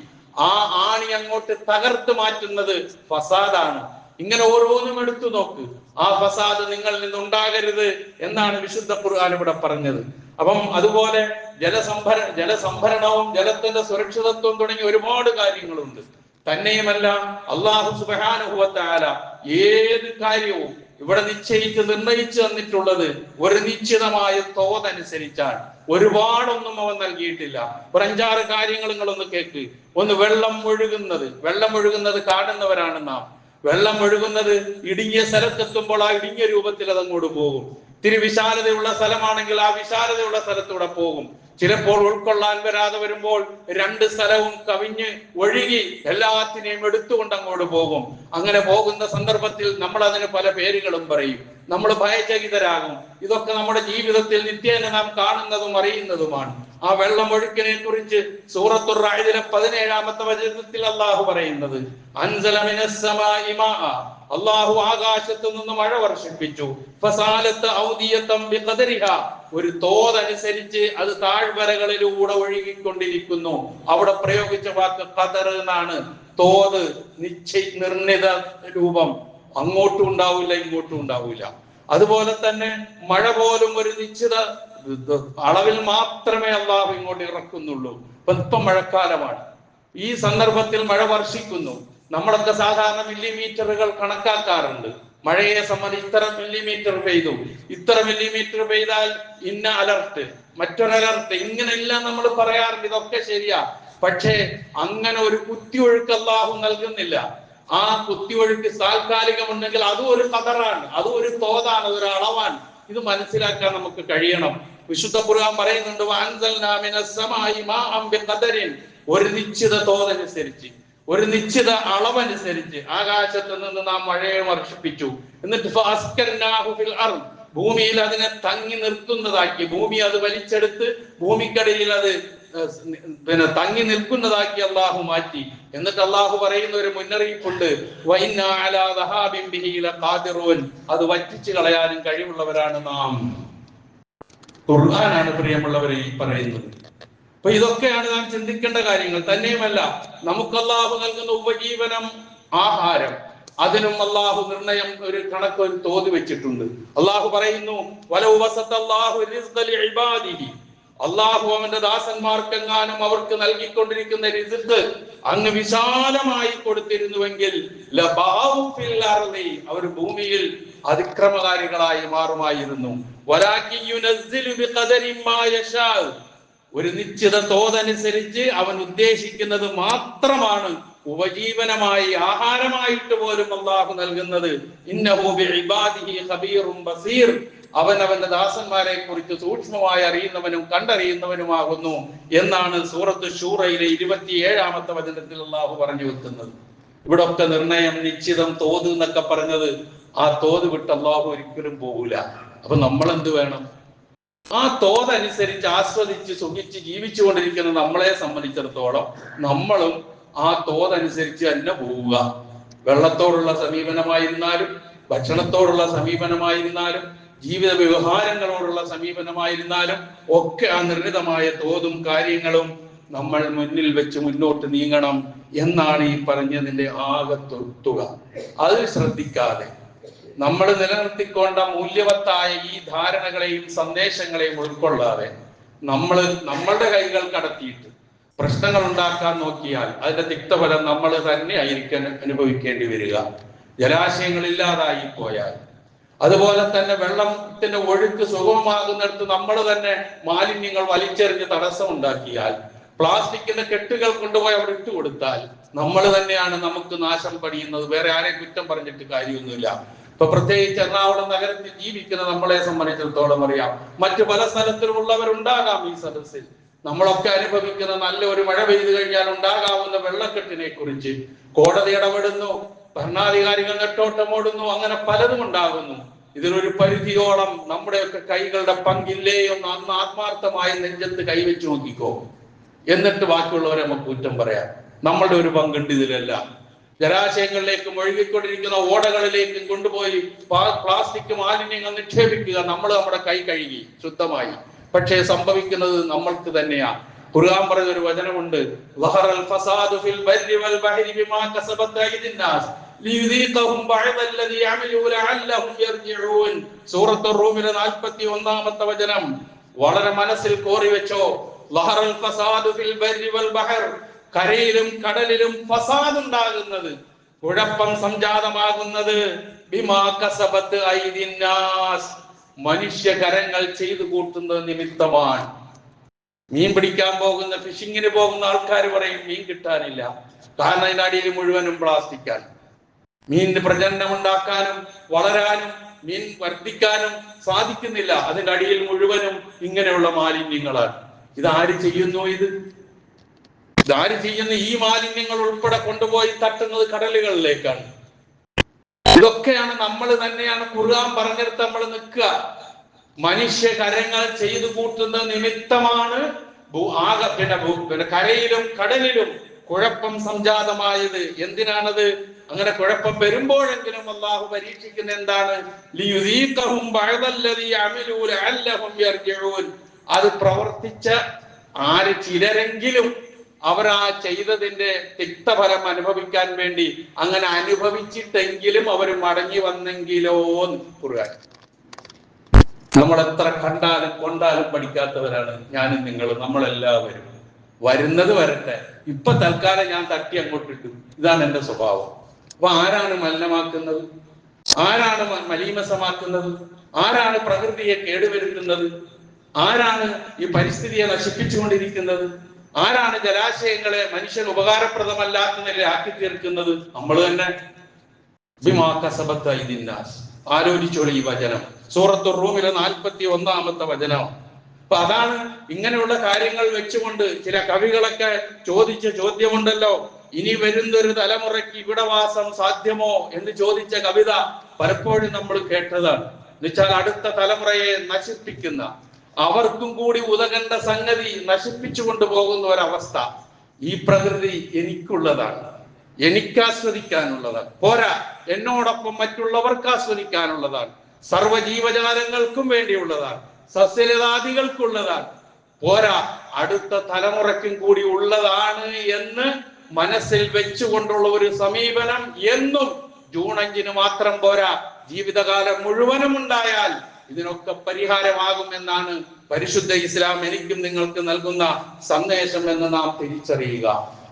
ആ ആണി അങ്ങോട്ട് തകർത്ത് മാറ്റുന്നത് ഫസാദാണ്. ഇങ്ങനെ ഓരോന്നും എടുത്തു നോക്ക്. ആ ഫസാദ് നിങ്ങളിൽ നിന്നുണ്ടാകരുത് എന്നാണ് വിശുദ്ധ ഖുർആൻ ഇവിടെ പറഞ്ഞത്. അപ്പം അതുപോലെ ജലസംഭരണവും ജലത്തിന്റെ സുരക്ഷിതത്വം തുടങ്ങിയ ഒരുപാട് കാര്യങ്ങളുണ്ട്. തന്നെയുമല്ല അല്ലാഹു സുബ്ഹാനഹു വ തആല ഏത് കാര്യവും ഇവിടെ നിർണയിച്ചു തന്നിട്ടുള്ളത് ഒരു നിശ്ചിതമായ തോതനുസരിച്ചാണ്. ഒരുപാടൊന്നും അവൻ നൽകിയിട്ടില്ല. ഒരു 5-6 കാര്യങ്ങൾ നിങ്ങളൊന്ന് കേക്ക്. ഒന്ന്, വെള്ളം ഒഴുകുന്നത് കാണുന്നവരാണ് നാം. വെള്ളം ഒഴുകുന്നത് ഇടുങ്ങിയ സ്ഥലത്തെത്തുമ്പോൾ ആ ഇടുങ്ങിയ രൂപത്തിൽ അത് അങ്ങോട്ട് പോകും. ഇത്തിരി വിശാലതയുള്ള സ്ഥലമാണെങ്കിൽ ആ വിശാലതയുള്ള സ്ഥലത്തൂടെ പോകും. ചിലപ്പോൾ ഉൾക്കൊള്ളാൻ വരാതെ വരുമ്പോൾ 2 സ്ഥലവും കവിഞ്ഞ് ഒഴുകി എല്ലാത്തിനെയും എടുത്തുകൊണ്ട് അങ്ങോട്ട് പോകും. അങ്ങനെ പോകുന്ന സന്ദർഭത്തിൽ നമ്മൾ അതിന് പല പേരുകളും പറയും. നമ്മൾ ഭയചകിതരാകും. ഇതൊക്കെ നമ്മുടെ ജീവിതത്തിൽ നിത്യേന നാം കാണുന്നതും അറിയുന്നതുമാണ്. ആ വെള്ളം ഒഴുക്കിനെ കുറിച്ച് സൂറത്തുർ റഅദിലെ 17-ാമത്തെ വചനത്തിൽ അല്ലാഹു പറയുന്നത് അൻസല മിനസ് സമാഇ മാഅ, അല്ലാഹു ആകാശത്തു നിന്ന് മഴ വർഷിപ്പിച്ചു. ഫസാലത്ത് ഔദിയതം ബിഖദരിഹാ, ഒരു തോതനുസരിച്ച് അത് താഴ്വരകളിലൂടെ ഒഴുകിക്കൊണ്ടിരിക്കുന്നു. അവിടെ പ്രയോഗിച്ച വാക്ക് ഖദർ എന്നാണ്. തോത്, നിർണിത രൂപം, അങ്ങോട്ടും ഉണ്ടാവില്ല ഇങ്ങോട്ടും ഉണ്ടാവില്ല. അതുപോലെ തന്നെ മഴ പോലും ഒരു നിശ്ചിത അളവിൽ മാത്രമേ അല്ലാഹു ഇങ്ങോട്ട് ഇറക്കുന്നുള്ളൂ. ഇപ്പം മഴക്കാലമാണ്. ഈ സന്ദർഭത്തിൽ മഴ വർഷിക്കുന്നു. നമ്മളൊക്കെ സാധാരണ മില്ലിമീറ്ററുകൾ കണക്കാക്കാറുണ്ട്. മഴയെ സംബന്ധിച്ച് ഇത്ര മില്ലിമീറ്റർ പെയ്തു, ഇത്ര മില്ലിമീറ്റർ പെയ്താൽ ഇന്ന അലർട്ട്, മറ്റൊരു അലർട്ട്, ഇങ്ങനെയെല്ലാം നമ്മൾ പറയാറുണ്ട്. ഇതൊക്കെ ശരിയാ. പക്ഷേ അങ്ങനെ ഒരു കുത്തിയൊഴുക്ക് അല്ലാഹു നൽകുന്നില്ല. ആ കുത്തിയൊഴുക്ക് താൽക്കാലികമുണ്ടെങ്കിൽ അതും ഒരു ഖദറാണ്, അതും ഒരു തോതാണ്, ഒരു അളവാണ്. ഇത് മനസ്സിലാക്കാൻ നമുക്ക് കഴിയണം. വിശുദ്ധ ഖുർആൻ പറയുന്നുണ്ട് വഅൻസൽനാ മിനസ് സമാഇ മാഅൻ ബിഖദരിൻ, ഒരു നിശ്ചിത തോതനുസരിച്ച്, ഒരു നിശ്ചിത അളവനുസരിച്ച് ആകാശത്ത് നിന്ന് നാം മഴയെ വർഷിപ്പിച്ചു. എന്നിട്ട് ഫഅസ്കർനാഹു ഫിൽ അർദ്, ഭൂമിയിൽ അതിനെ തങ്ങി നിർത്തുന്നതാക്കി, ഭൂമി അത് വലിച്ചെടുത്ത് ഭൂമിക്കടിയിൽ അത് തങ്ങി നിൽക്കുന്നതാക്കി അല്ലാഹു മാറ്റി. എന്നിട്ട് അല്ലാഹു പറയുന്ന ഒരു മുന്നറിയിപ്പുണ്ട്, വഇന്നാ അലാ ദഹാബിൻ ബിഹി ലഖാദിറൂൻ, അത് വറ്റിച്ചു കളയാനും കഴിവുള്ളവരാണ് നാം. ഖുർആനാണ് പ്രിയമുള്ളവരെ ഈ പറയുന്നത്. അപ്പൊ ഇതൊക്കെയാണ് നാം ചിന്തിക്കേണ്ട കാര്യങ്ങൾ. തന്നെയുമല്ല നമുക്ക് അല്ലാഹു നൽകുന്ന ഉപജീവനം, ആഹാരം, അതിനും അല്ലാഹു നിർണയം, ഒരു കണക്ക്, ഒരു തോത് വെച്ചിട്ടുണ്ട്. അല്ലാഹു പറയുന്നു വലൗ വസതല്ലാഹു റിസ്ഖ ലിഇബാദിഹി, അള്ളാഹു അവന്റെ ദാസന്മാർക്കെങ്ങാനും അവർക്ക് നൽകിക്കൊണ്ടിരിക്കുന്ന റിസ്ക് അങ്ങ് വിശാലമായി കൊടുത്തിരുന്നുവെങ്കിൽ അവർ ഭൂമിയിൽ അതിക്രമകാരികളായി മാറുമായിരുന്നു. ഒരു നിശ്ചിത തോതനുസരിച്ച് അവൻ ഉദ്ദേശിക്കുന്നത് മാത്രമാണ് ഉപജീവനമായി ആഹാരമായിട്ട് പോലും അള്ളാഹു നൽകുന്നത്. ഇന്നഹു ബിഇബാദിഹി ഖബീറുൻ ബസീർ, അവൻ അവന്റെ ദാസന്മാരെ കുറിച്ച് സൂക്ഷ്മമായി അറിയുന്നവനും കണ്ടറിയുന്നവനുമാകുന്നു എന്നാണ് സൂറത്ത് ശൂറയിലെ 27-ാമത്തെ വചനത്തിൽ അള്ളാഹു പറഞ്ഞു വെക്കുന്നത്. ഇവിടെ ഒക്കെ നിർണയം, നിശ്ചിതം, തോത് എന്നൊക്കെ പറഞ്ഞത്, ആ തോത് വിട്ട് അള്ളാഹു ഒരിക്കലും പോകൂല. അപ്പൊ നമ്മൾ എന്ത് വേണം? ആ തോതനുസരിച്ച് ആസ്വദിച്ച് സുഖിച്ച് ജീവിച്ചുകൊണ്ടിരിക്കുന്ന നമ്മളെ സംബന്ധിച്ചിടത്തോളം നമ്മളും ആ തോതനുസരിച്ച് തന്നെ പോവുക. വെള്ളത്തോടുള്ള സമീപനമായിരുന്നാലും, ഭക്ഷണത്തോടുള്ള സമീപനമായിരുന്നാലും, ജീവിത വ്യവഹാരങ്ങളോടുള്ള സമീപനമായിരുന്നാലും ഒക്കെ ആ നിർണിതമായ തോതും കാര്യങ്ങളും നമ്മൾ മുന്നിൽ വെച്ച് മുന്നോട്ട് നീങ്ങണം എന്നാണ് ഈ പറഞ്ഞതിന്റെ ആകെ തുക. അത് ശ്രദ്ധിക്കാതെ നമ്മൾ നിലനിർത്തിക്കൊണ്ട മൂല്യവത്തായ ഈ ധാരണകളെയും സന്ദേശങ്ങളെയും ഉൾക്കൊള്ളാതെ നമ്മളുടെ കൈകൾ കടത്തിയിട്ട് പ്രശ്നങ്ങൾ ഉണ്ടാക്കാൻ നോക്കിയാൽ അതിന്റെ തിക്തഫലം നമ്മൾ തന്നെ ആയിരിക്കാൻ അനുഭവിക്കേണ്ടി വരിക. ജലാശയങ്ങൾ ഇല്ലാതായി പോയാൽ, അതുപോലെ തന്നെ വെള്ളത്തിന്റെ ഒഴുക്ക് സുഗമമാകുന്നിടത്ത് നമ്മൾ തന്നെ മാലിന്യങ്ങൾ വലിച്ചെറിഞ്ഞ് തടസ്സം ഉണ്ടാക്കിയാൽ, പ്ലാസ്റ്റിക്കിന്റെ കെട്ടുകൾ കൊണ്ടുപോയി അവിടെ ഇട്ടുകൊടുത്താൽ നമ്മൾ തന്നെയാണ് നമുക്ക് നാശം പണിയുന്നത്. വേറെ ആരെയും കുറ്റം പറഞ്ഞിട്ട് കാര്യമൊന്നുമില്ല. ഇപ്പൊ പ്രത്യേകിച്ച് എറണാകുളം നഗരത്തിൽ ജീവിക്കുന്ന നമ്മളെ സംബന്ധിച്ചിടത്തോളം അറിയാം, മറ്റു പല സ്ഥലത്തിലുമുള്ളവരുണ്ടാകാം ഈ സദസ്സിൽ. നമ്മളൊക്കെ അനുഭവിക്കുന്ന നല്ല ഒരു മഴ പെയ്തു കഴിഞ്ഞാൽ ഉണ്ടാകാവുന്ന വെള്ളക്കെട്ടിനെ കുറിച്ച് കോടതി ഇടപെടുന്നു, ഭരണാധികാരികൾ നെട്ടോട്ടമോടുന്നു, അങ്ങനെ പലതും ഉണ്ടാകുന്നു. ഇതിനൊരു പരിധിയോളം നമ്മുടെയൊക്കെ കൈകളുടെ പങ്കില്ലേ എന്ന് അന്ന് ആത്മാർത്ഥമായി നെഞ്ചത്ത് കൈവച്ച് നോക്കിക്കോ. എന്നിട്ട് ബാക്കിയുള്ളവരെ നമുക്ക് കുറ്റം പറയാം. നമ്മളുടെ ഒരു പങ്കുണ്ട് ഇതിലെല്ലാം. ജലാശയങ്ങളിലേക്കും ഒഴുകിക്കൊണ്ടിരിക്കുന്ന ഓടകളിലേക്കും കൊണ്ടുപോയി പ്ലാസ്റ്റിക് മാലിന്യങ്ങൾ നിക്ഷേപിക്കുക. നമ്മൾ നമ്മുടെ കൈ കഴുകി ശുദ്ധമായി, പക്ഷേ സംഭവിക്കുന്നത് നമ്മൾക്ക് തന്നെയാ. ഖുർആൻ പറഞ്ഞ ഒരു വചനമുണ്ട്, വഹറൽ ഫസാദു ഫിൽ ബർരി വൽ ബഹരി ബിമാ കസബത് അയ്ദിൻ നാസ് ലിയുദീഖഹും ബഅദല്ലദീ അമിലൂ ലഅല്ലഹും യർജിഊൻ. സൂറത്തുർ റൂമിലെ 41-ാമത്തെ വചനം വളരെ മനസ്സിൽ കോറി വെച്ചോ. വഹറൽ ഫസാദു ഫിൽ ബർരി വൽ ബഹർ, കരയിലും കടലിലും ഫസാദ് ഉണ്ടാകുന്നത്, കുഴപ്പം സംജാതമാകുന്നത് ബിമാ കസബത് അയ്ദിൻ നാസ്, മനുഷ്യകരങ്ങൾ ചെയ്തു കൂട്ടുന്നത് നിമിത്തമാണ്. മീൻ പിടിക്കാൻ പോകുന്ന, ഫിഷിങ്ങിന് പോകുന്ന ആൾക്കാർ പറയും മീൻ കിട്ടാനില്ല, കാരണം അതിന്റെ അടിയിൽ മുഴുവനും പ്ലാസ്റ്റിക്കാണ്. മീനിന് പ്രജനനം ഉണ്ടാക്കാനും വളരാനും മീൻ വർദ്ധിക്കാനും സാധിക്കുന്നില്ല, അതിന്റെ അടിയിൽ മുഴുവനും ഇങ്ങനെയുള്ള മാലിന്യങ്ങളാണ്. ഇതാര് ചെയ്യുന്നു? ഇതാര് ചെയ്യുന്നു? ഈ മാലിന്യങ്ങൾ ഉൾപ്പെടെ കൊണ്ടുപോയി തട്ടുന്നത് കടലുകളിലേക്കാണ്. ഇതൊക്കെയാണ് നമ്മൾ തന്നെയാണ് ഖുർആൻ പറഞ്ഞിടത്ത് നമ്മൾ നിൽക്കുക. മനുഷ്യകരങ്ങൾ ചെയ്തു കൂട്ടുന്ന നിമിത്തമാണ് പിന്നെ കരയിലും കടലിലും കുഴപ്പം സംജാതമായത്. എന്തിനാണത്? അങ്ങനെ കുഴപ്പം വരുമ്പോഴെങ്കിലും അള്ളാഹു പരീക്ഷിക്കുന്ന എന്താണ്? ലിയുദീഖഹും ബഅദല്ലദീ അമിലൂ ലഅല്ലഹും യർജിഊൻ. അത് പ്രവർത്തിച്ച ചിലരെങ്കിലും അവർ ആ ചെയ്തതിന്റെ തിക്തഫലം അനുഭവിക്കാൻ വേണ്ടി അങ്ങനെ അനുഭവിച്ചിട്ടെങ്കിലും അവർ മടങ്ങി വന്നെങ്കിലോ ഖുർആൻ. നമ്മൾ എത്ര കണ്ടാലും കൊണ്ടാലും പഠിക്കാത്തവരാണ് ഞാനും നിങ്ങളും, നമ്മളെല്ലാവരും. വരുന്നത് വരട്ടെ, ഇപ്പൊ തൽക്കാലം ഞാൻ തട്ടി അങ്ങോട്ടിട്ടു, ഇതാണ് എന്റെ സ്വഭാവം. അപ്പൊ ആരാണ് മലിനമാക്കുന്നത്? ആരാണ് മലീമസമാക്കുന്നത്? ആരാണ് പ്രകൃതിയെ കേടുവരുത്തുന്നത്? ആരാണ് ഈ പരിസ്ഥിതിയെ നശിപ്പിച്ചുകൊണ്ടിരിക്കുന്നത്? ആരാണ് ജലാശയങ്ങളെ മനുഷ്യൻ ഉപകാരപ്രദമല്ലാത്ത നിലയിൽ ആക്കി തീർക്കുന്നത്? നമ്മൾ തന്നെ. ബിമാ കസബത് അയ്ദിൻ നാസ്. ആലോചിച്ചോളൂ ഈ വചനം, സൂറത്തുർ റൂമിലെ 41-ാമത്തെ വചനം. അപ്പൊ അതാണ് ഇങ്ങനെയുള്ള കാര്യങ്ങൾ വെച്ചുകൊണ്ട് ചില കവികളൊക്കെ ചോദിച്ച ചോദ്യമുണ്ടല്ലോ, ഇനി വരുന്നൊരു തലമുറയ്ക്ക് ഇവിടെ വാസം സാധ്യമോ എന്ന് ചോദിച്ച കവിത പലപ്പോഴും നമ്മൾ കേട്ടതാണ്. എന്നുവെച്ചാൽ അടുത്ത തലമുറയെ നശിപ്പിക്കുന്ന, അവർക്കും കൂടി ഉതകേണ്ട സംഗതി നശിപ്പിച്ചു കൊണ്ടുപോകുന്ന ഒരവസ്ഥ. ഈ പ്രകൃതി എനിക്കുള്ളതാണ്, എനിക്ക് ആസ്വദിക്കാനുള്ളതാണ്, പോരാ എന്നോടൊപ്പം മറ്റുള്ളവർക്ക് ആസ്വദിക്കാനുള്ളതാണ്, സർവ്വജീവജാലങ്ങൾക്കും വേണ്ടിയുള്ളതാണ്, സസ്യലതാദികൾക്കുള്ളതാണ്, പോരാ അടുത്ത തലമുറയ്ക്കും കൂടി ഉള്ളതാണ് എന്ന് മനസ്സിൽ വെച്ചുകൊണ്ടുള്ള ഒരു സമീപനം എന്നും ജൂൺ 5 മാത്രം പോരാ, ജീവിതകാലം മുഴുവനും ഉണ്ടായാൽ ഇതിനൊക്കെ പരിഹാരമാകുമെന്നാണ് പരിശുദ്ധ ഇസ്ലാം എനിക്കും നിങ്ങൾക്ക് നൽകുന്ന സന്ദേശം എന്ന് നാം തിരിച്ചറിയുക.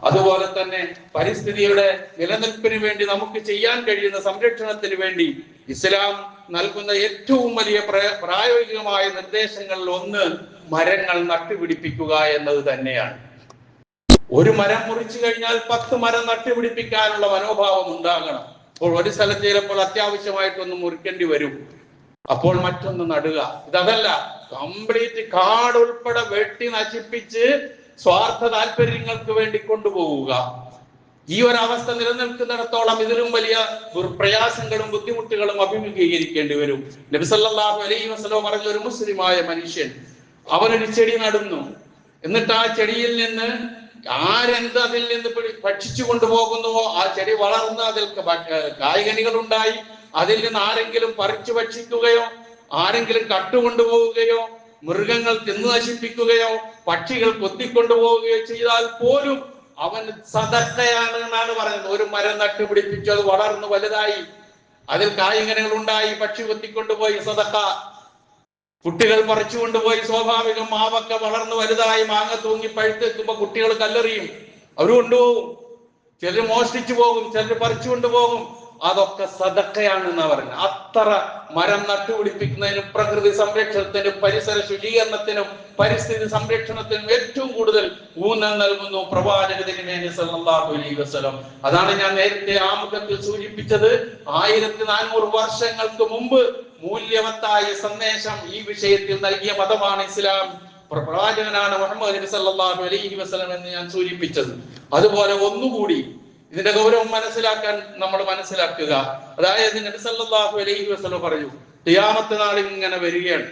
അതുപോലെ തന്നെ പരിസ്ഥിതിയുടെ നിലനിൽപ്പിന് വേണ്ടി നമുക്ക് ചെയ്യാൻ കഴിയുന്ന സംരക്ഷണത്തിന് വേണ്ടി ഇസ്ലാം നൽകുന്ന ഏറ്റവും വലിയ പ്രായോഗികമായ നിർദ്ദേശങ്ങളിൽ ഒന്ന് മരങ്ങൾ നട്ടുപിടിപ്പിക്കുക എന്നത് തന്നെയാണ്. ഒരു മരം മുറിച്ചു കഴിഞ്ഞാൽ 10 മരം നട്ടുപിടിപ്പിക്കാനുള്ള മനോഭാവം ഉണ്ടാകണം. അപ്പോൾ ഒരു സ്ഥലത്ത് ചിലപ്പോൾ അത്യാവശ്യമായിട്ടൊന്ന് മുറിക്കേണ്ടി വരും, അപ്പോൾ മറ്റൊന്ന് നടുക. ഇതല്ല, കംപ്ലീറ്റ് കാട് ഉൾപ്പെടെ വെട്ടി നശിപ്പിച്ച് സ്വാർത്ഥ താല്പര്യങ്ങൾക്ക് വേണ്ടി കൊണ്ടുപോവുക. ഈ ഒരു അവസ്ഥ നിലനിൽക്കുന്നിടത്തോളം ഇതിലും വലിയ പ്രയാസങ്ങളും ബുദ്ധിമുട്ടുകളും അഭിമുഖീകരിക്കേണ്ടി വരും. നബി സല്ലല്ലാഹു അലൈഹി വസല്ലം പറഞ്ഞ ഒരു മുസ്ലിമായ മനുഷ്യൻ അവനൊരു ചെടി നടുന്നു. എന്നിട്ട് ആ ചെടിയിൽ നിന്ന് ആരെന്ത് അതിൽ നിന്ന് ഭക്ഷിച്ചു കൊണ്ടുപോകുന്നുവോ ആ ചെടി വളർന്ന് അതിൽ കായ്കനികൾ ഉണ്ടായി അതിൽ നിന്ന് ആരെങ്കിലും പറിച്ചു ഭക്ഷിക്കുകയോ ആരെങ്കിലും കട്ടുകൊണ്ടുപോവുകയോ മൃഗങ്ങൾ തിന്നു നശിപ്പിക്കുകയോ പക്ഷികൾ കൊത്തിക്കൊണ്ടുപോവുകയോ ചെയ്താൽ പോലും അവൻ സദഖയാണ് എന്നാണ് പറയുന്നത്. ഒരു മരം നട്ടുപിടിപ്പിച്ചു, അത് വളർന്നു വലുതായി, അതിൽ കായ്കനികൾ ഉണ്ടായി, പക്ഷി കൊത്തിക്കൊണ്ടുപോയി, സദഖ. കുട്ടികൾ പറിച്ചു കൊണ്ടുപോയി, സ്വാഭാവികം മാവൊക്കെ വളർന്നു വലുതായി, മാങ്ങ തൂങ്ങി പഴുത്തെത്തുമ്പോ കുട്ടികൾ കല്ലെറിയും, അവർ കൊണ്ടുപോകും. ചിലർ മോഷ്ടിച്ചു പോകും, ചിലർ പറിച്ചു കൊണ്ടുപോകും. അതൊക്കെ സദഖയാണെന്നാ പറയുന്നത്. അത്ര മരം നട്ടുപിടിപ്പിക്കുന്നതിനും പ്രകൃതി സംരക്ഷണത്തിനും പരിസര ശുചീകരണത്തിനും പരിസ്ഥിതി സംരക്ഷണത്തിനും ഏറ്റവും കൂടുതൽ ഊന്നൽ നൽകുന്നു പ്രവാചക തിരുമേനി സല്ലല്ലാഹു അലൈഹി വസല്ലം. അതാണ് ഞാൻ നേരത്തെ ആമുഖത്തിൽ സൂചിപ്പിച്ചത്. 1400 വർഷങ്ങൾക്ക് മുമ്പ് മൂല്യവത്തായ സന്ദേശം ഈ വിഷയത്തിൽ നൽകിയ മതമാണ് ഇസ്ലാം. പ്രവാചകനാണ് മുഹമ്മദ് നബി സല്ലല്ലാഹു അലൈഹി വസല്ലം എന്ന് ഞാൻ സൂചിപ്പിച്ചത്. അതുപോലെ ഒന്നുകൂടി ഇതിന്റെ ഗൗരവം മനസ്സിലാക്കാൻ നമ്മൾ മനസ്സിലാക്കുക. അതായത് നബി സല്ലല്ലാഹു അലൈഹി വസല്ലം പറഞ്ഞു, ഖിയാമത്ത് നാൾ ഇങ്ങനെ വരികയാണ്,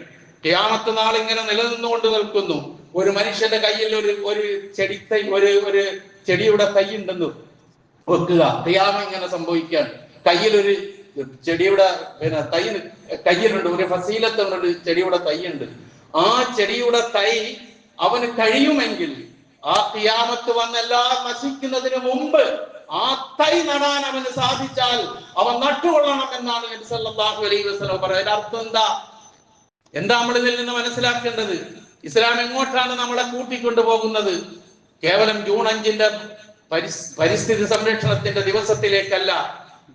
ഖിയാമത്ത് നാൾ ഇങ്ങനെ നിലനിന്നുകൊണ്ട് നിൽക്കുന്നു. ഒരു മനുഷ്യന്റെ കയ്യിൽ ഒരു ചെടിത്തൈ ഒരു ചെടിയുടെ തൈ ഉണ്ടെന്ന് വെക്കുക. ഖിയാമം ഇങ്ങനെ സംഭവിക്കാൻ കയ്യിലൊരു ചെടിയുടെ തൈ കയ്യിലുണ്ട്, ഒരു ഫസീലത്തുണ്ട്, ഒരു ചെടിയുടെ തൈ ഉണ്ട്. ആ ചെടിയുടെ തൈ അവന് കഴിയുമെങ്കിൽ ആ ഖിയാമത്ത് വന്നെല്ലാം നശിക്കുന്നതിന് മുമ്പ് ആ തൈ നടാൻ അവന് സാധിച്ചാൽ അവൻ നട്ടുകൊള്ളണം എന്നാണ് നബി സല്ലല്ലാഹു അലൈഹി വസല്ലം പറയുന്നത്. അർത്ഥം എന്താ നമ്മൾ ഇതിൽ നിന്ന് മനസ്സിലാക്കേണ്ടത്? ഇസ്ലാം എങ്ങോട്ടാണ് നമ്മളെ കൂട്ടിക്കൊണ്ടു പോകുന്നത്? കേവലം ജൂൺ 5 പരിസ്ഥിതി സംരക്ഷണത്തിന്റെ ദിവസത്തിലേക്കല്ല,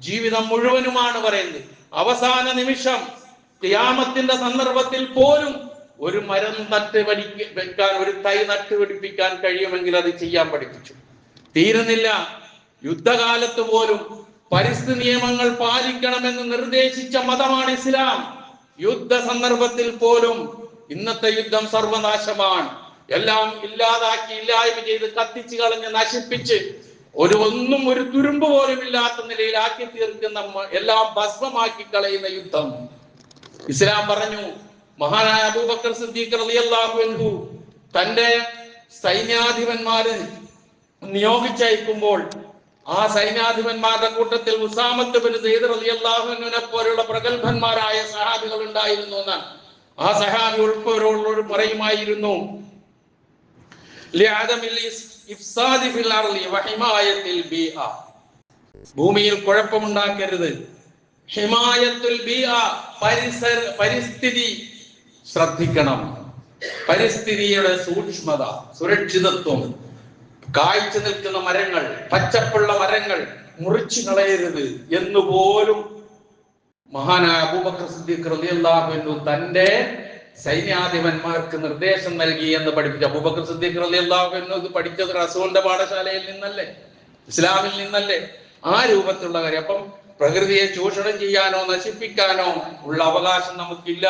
ജീവിതം മുഴുവനുമാണ് പറയുന്നത്. അവസാന നിമിഷം ഖിയാമത്തിന്റെ സന്ദർഭത്തിൽ പോലും ഒരു മരം വെക്കാൻ, ഒരു തൈ നട്ടുപിടിപ്പിക്കാൻ കഴിയുമെങ്കിൽ അത് ചെയ്യാൻ പഠിപ്പിച്ചു. തീരുന്നില്ല, യുദ്ധകാലത്ത് പോലും പരിസ്ഥിതി നിയമങ്ങൾ പാലിക്കണമെന്ന് നിർദ്ദേശിച്ച മതമാണ് ഇസ്ലാം. യുദ്ധ സന്ദർഭത്തിൽ പോലും ഇന്നത്തെ യുദ്ധം സർവനാശമാണ്. എല്ലാം ഇല്ലാതാക്കി, ഇല്ലായ്മ ചെയ്ത്, കത്തിച്ചു കളഞ്ഞ്, നശിപ്പിച്ച് ഒന്നും ഒരു തുരുമ്പ് പോലും ഇല്ലാത്ത നിലയിലാക്കി തീർക്കുന്ന, എല്ലാം ഭസ്മമാക്കി കളയുന്ന യുദ്ധം. ഇസ്ലാം പറഞ്ഞു, മഹാനായ അബൂബക്കർ സിദ്ദീഖ് റളിയല്ലാഹു അൻഹു തന്റെ സൈന്യാധിപന്മാരെ നിയോഗിച്ചയക്കുമ്പോൾ ആ സൈന്യാധിപന്മാരുടെ കൂട്ടത്തിൽ ഉസാമത്ത് ബിൻ സെയ്ദ് റളിയല്ലാഹു അൻഹുവിനെ പോലുള്ള പ്രഗത്ഭന്മാരായ സഹാബികൾ ഉണ്ടായിരുന്നു എന്നാണ്. ആ സഹാബി ഉൾപ്പെടെയുള്ളവർ പറയുമായിരുന്നു, ഭൂമിയിൽ കുഴപ്പമുണ്ടാക്കരുത്, പരിസ്ഥിതി ശ്രദ്ധിക്കണം, പരിസ്ഥിതിയുടെ സൂക്ഷ്മത, സുരക്ഷിതത്വം, കായ്ച്ചു നിൽക്കുന്ന മരങ്ങൾ, പച്ചപ്പുള്ള മരങ്ങൾ മുറിച്ചു കളയരുത് എന്നുപോലും മഹാനായ അബൂബക്കർ സിദ്ദീഖ് റളിയല്ലാഹു അൻഹു തന്റെ സൈന്യാധിപന്മാർക്ക് നിർദ്ദേശം നൽകി എന്ന് പഠിപ്പിച്ചു. അബൂബക്കർ സിദ്ദീഖ് റളിയല്ലാഹു അൻഹു ഇത് പഠിച്ചത് റസൂലിന്റെ പാഠശാലയിൽ നിന്നല്ലേ, ഇസ്ലാമിൽ നിന്നല്ലേ? ആ രൂപത്തിലുള്ള കാര്യം. അപ്പം പ്രകൃതിയെ ചൂഷണം ചെയ്യാനോ നശിപ്പിക്കാനോ ഉള്ള അവകാശം നമുക്കില്ല.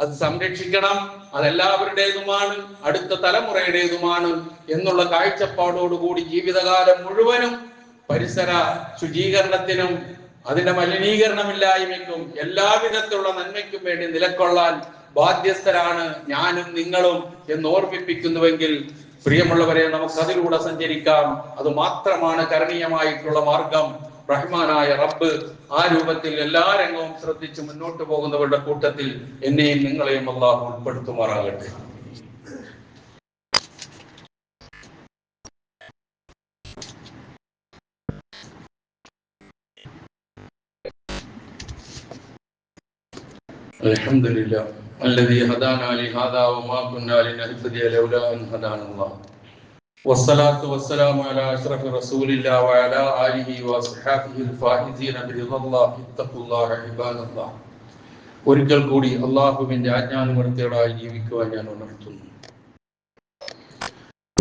അത് സംരക്ഷിക്കണം, അതെല്ലാവരുടേതുമാണ്, അടുത്ത തലമുറയുടേതുമാണ് എന്നുള്ള കാഴ്ചപ്പാടോടുകൂടി ജീവിതകാലം മുഴുവനും പരിസര ശുചീകരണത്തിനും അതിന്റെ മലിനീകരണമില്ലായ്മയ്ക്കും എല്ലാവിധത്തിലുള്ള നന്മയ്ക്കും വേണ്ടി നിലകൊള്ളാൻ ബാധ്യസ്ഥരാണ് ഞാനും നിങ്ങളും എന്ന് ഓർമ്മിപ്പിക്കുന്നുവെങ്കിൽ പ്രിയമുള്ളവരെ, നമുക്ക് അതിലൂടെ സഞ്ചരിക്കാം. അത് മാത്രമാണ് കരണീയമായിട്ടുള്ള മാർഗം. റഹ്മാനായ റബ്ബ് ആ രൂപത്തിൽ എല്ലാ രംഗവും ശ്രദ്ധിച്ച് മുന്നോട്ട് പോകുന്നവരുടെ കൂട്ടത്തിൽ എന്നെയും നിങ്ങളെയും അല്ലാഹു ഉൾപ്പെടുത്തുമാറാകട്ടെ. الحمد لله الذي هدانا لهذا وما كنا لنهتدي لولا أن هدانا الله والصلاة والسلام على أشرف رسول الله وعلى آله وصحبه الفائزين برضا الله اتقوا الله عباد الله. ഒരിക്കൽ കൂടി അള്ളാഹുവിന്റെ ആജ്ഞാനുവർത്തികളായി ജീവിക്കുവാൻ ഞാൻ ഉണർത്തുന്നു.